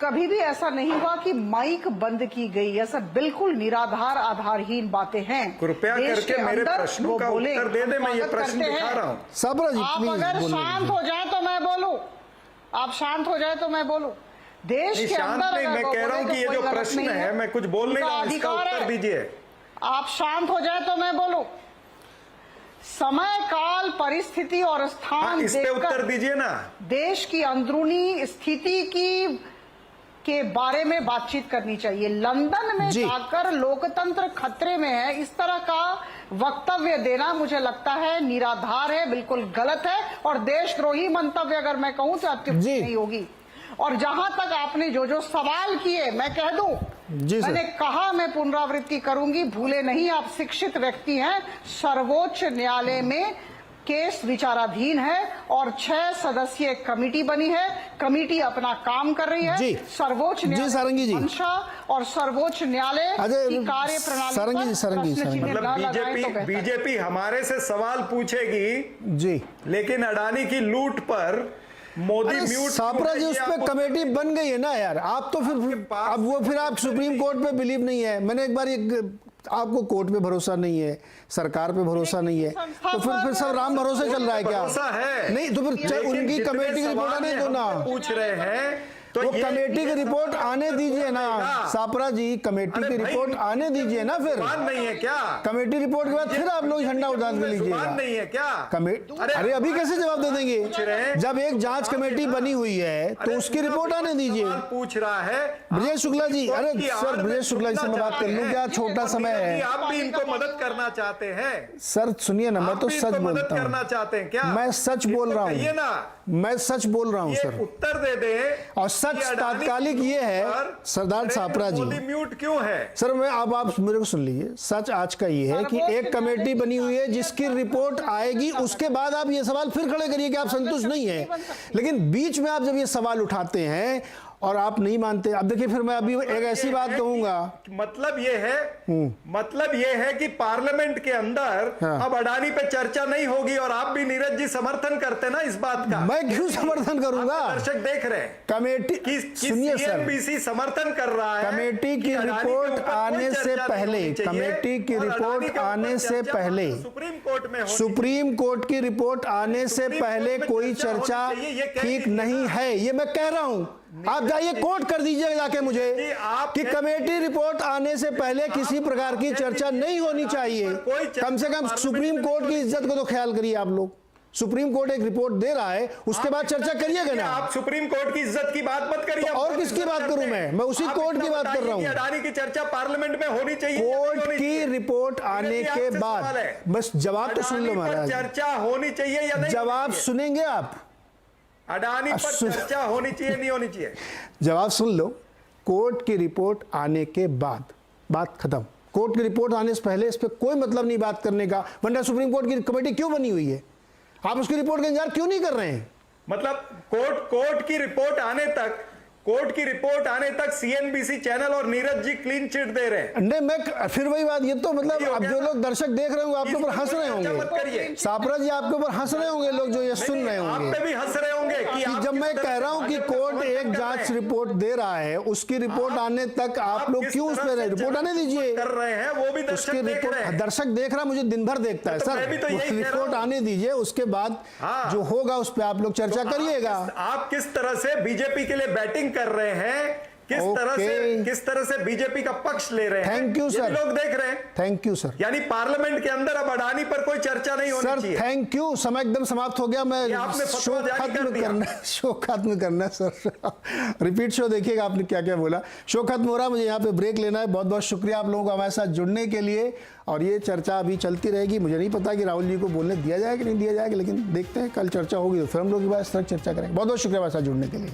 कभी भी ऐसा नहीं हुआ कि माइक बंद की गई। ऐसा बिल्कुल निराधार आधारहीन बातें हैं। कृपया करके मेरे प्रश्नों का उत्तर दे दे, मैं ये प्रश्न दिखा रहा हूँ। साबरा जी आप अगर शांत हो जाए तो मैं बोलूं, आप शांत हो जाए तो मैं बोलूं। देश के अंदर मैं कह रहा हूँ कि ये जो प्रश्न है, मैं कुछ बोल नहीं रहा हूँ, इसका उत्तर दीजिए। आप शांत हो जाए तो मैं बोलूं। समय, काल, परिस्थिति और स्थान इस पे उत्तर दीजिए ना। देश की अंदरूनी स्थिति के बारे में बातचीत करनी चाहिए। लंदन में जाकर लोकतंत्र खतरे में है, इस तरह का वक्तव्य देना मुझे लगता है निराधार है, बिल्कुल गलत है और देशद्रोही मंतव्य अगर मैं कहूं तो अत्युक्ति नहीं होगी। और जहां तक आपने जो सवाल किए, मैं कह दूं, मैंने कहा, मैं पुनरावृत्ति करूंगी, भूले नहीं, आप शिक्षित व्यक्ति हैं। सर्वोच्च न्यायालय में केस विचाराधीन है और 6 सदस्यीय कमेटी बनी है। कमेटी अपना काम कर रही है। सर्वोच्च न्यायालय मंशा और सर्वोच्च न्यायालय की कार्य प्रणाली मतलब बीजेपी हमारे से सवाल पूछेगी जी, लेकिन अडानी की लूट पर मोदी म्यूट। सापरा जी, उस पर कमेटी बन गई है ना यार। आप तो फिर अब वो फिर आप सुप्रीम कोर्ट पे बिलीव नहीं है। मैंने एक बार आपको कोर्ट पे भरोसा नहीं है, सरकार पे भरोसा नहीं है, तो फिर सब राम भरोसे चल रहा है क्या? भरोसा है नहीं तो फिर उनकी कमेटी की रिपोर्ट आने दो ना। पूछ रहे हैं तो वो कमेटी की रिपोर्ट आने दीजिए ना सापरा जी, कमेटी की रिपोर्ट आने दीजिए ना। फिर नहीं है क्या? कमेटी रिपोर्ट के बाद फिर आप लोग झंडा उठा के लीजिएगा। नहीं है क्या? अरे अभी कैसे जवाब दे देंगे? जब एक जांच कमेटी बनी हुई है तो उसकी रिपोर्ट आने दीजिए। पूछ रहा है ब्रजेश शुक्ला जी। अरे सर, ब्रजेश शुक्ला जी से मैं बात कर लूं क्या? छोटा समय है, आप भी इनको मदद करना चाहते हैं। सर सुनिए ना, मैं तो सच बोलता हूँ। करना चाहते हैं क्या? मैं सच बोल रहा हूँ, मैं सच बोल रहा हूँ सर। उत्तर दे दे। और सच तात्कालिक ये है सरदार सापरा जी, म्यूट क्यों है? सर मैं अब आप मेरे को सुन लीजिए। सच आज का ये है कि एक कमेटी बनी हुई है जिसकी रिपोर्ट आएगी, उसके बाद आप ये सवाल फिर खड़े करिए कि आप संतुष्ट नहीं है। लेकिन बीच में आप जब ये सवाल उठाते हैं और आप नहीं मानते, अब देखिए फिर मैं अभी एक ऐसी बात कहूंगा। मतलब ये है कि पार्लियामेंट के अंदर अब अडानी पे चर्चा नहीं होगी और आप भी नीरज जी समर्थन करते ना इस बात का। मैं क्यों समर्थन करूंगा? दर्शक देख रहे हैं कमेटी, सुनिए सर, सीएनबीसी समर्थन कर रहा है। कमेटी की रिपोर्ट आने से पहले, कमेटी की रिपोर्ट आने से पहले, सुप्रीम कोर्ट की रिपोर्ट आने से पहले कोई चर्चा ठीक नहीं है, ये मैं कह रहा हूं। आप जाइए कोर्ट कर दीजिएगा जाके मुझे कि कमेटी रिपोर्ट आने से पहले किसी प्रकार की चर्चा नहीं होनी चाहिए। कम से कम सुप्रीम कोर्ट की इज्जत को तो ख्याल करिए आप लोग। सुप्रीम कोर्ट एक रिपोर्ट दे रहा है, उसके बाद चर्चा करिएगा ना। आप सुप्रीम कोर्ट की इज्जत की बात मत करिए। और किसकी बात करूं मैं उसी कोर्ट की बात कर रहा हूं। अडानी की चर्चा पार्लियामेंट में होनी चाहिए। कोर्ट की रिपोर्ट आने के बाद बस जवाब तो सुन लो महाराज। चर्चा होनी चाहिए या नहीं? जवाब सुनेंगे आप? अडानी पर चर्चा होनी चाहिए नहीं होनी चाहिए? जवाब सुन लो। कोर्ट की रिपोर्ट आने के बाद बात खत्म। कोर्ट की रिपोर्ट आने से पहले इस पे कोई मतलब नहीं बात करने का, वरना सुप्रीम कोर्ट की कमेटी क्यों बनी हुई है? आप उसकी रिपोर्ट का इंतजार क्यों नहीं कर रहे हैं? मतलब कोर्ट की रिपोर्ट आने तक सीएनबीसी चैनल और नीरज जी क्लीन चिट दे रहे हैं। नहीं, मैं फिर वही बात, ये तो मतलब अब जो लोग दर्शक देख रहे होंगे आपके ऊपर हंस रहे होंगे। सापरा जी आपके ऊपर हंस रहे होंगे लोग जो ये सुन रहे होंगे। आप पे भी हंस रहे होंगे कि जब मैं कह रहा हूं कि कोर्ट एक जांच रिपोर्ट दे रहा है, उसकी रिपोर्ट आने तक आप लोग क्यों उस पर रिपोर्ट आने दीजिए कर रहे हैं? वो भी उसकी रिपोर्ट दर्शक देख रहा, मुझे दिन भर देखता है सर। रिपोर्ट आने दीजिए, उसके बाद जो होगा उस पर आप लोग चर्चा करिएगा। आप किस तरह से बीजेपी के लिए बैटिंग कर रहे हैं किस तरह से बीजेपी का पक्ष ले रहे हैं। थैंक यू सर, लोग देख रहे हैं। Thank you sir. यानी पार्लियामेंट के अंदर अब अडानी पर कोई चर्चा नहीं होनी चाहिए। सर थैंक यू, समय एकदम समाप्त हो गया। मैं शो खत्म करना सर, रिपीट शो देखिएगा आपने क्या क्या बोला। शो खत्म हो रहा, मुझे यहाँ पे ब्रेक लेना है। बहुत बहुत शुक्रिया आप लोगों को हमारे साथ जुड़ने के लिए, और ये चर्चा अभी चलती रहेगी। मुझे नहीं पता कि राहुल जी को बोलने दिया जाएगा कि नहीं दिया जाएगा, लेकिन देखते हैं, कल चर्चा होगी तो फिर हम लोग इस तरह चर्चा करेंगे। बहुत बहुत शुक्रिया हमारे साथ जुड़ने के लिए।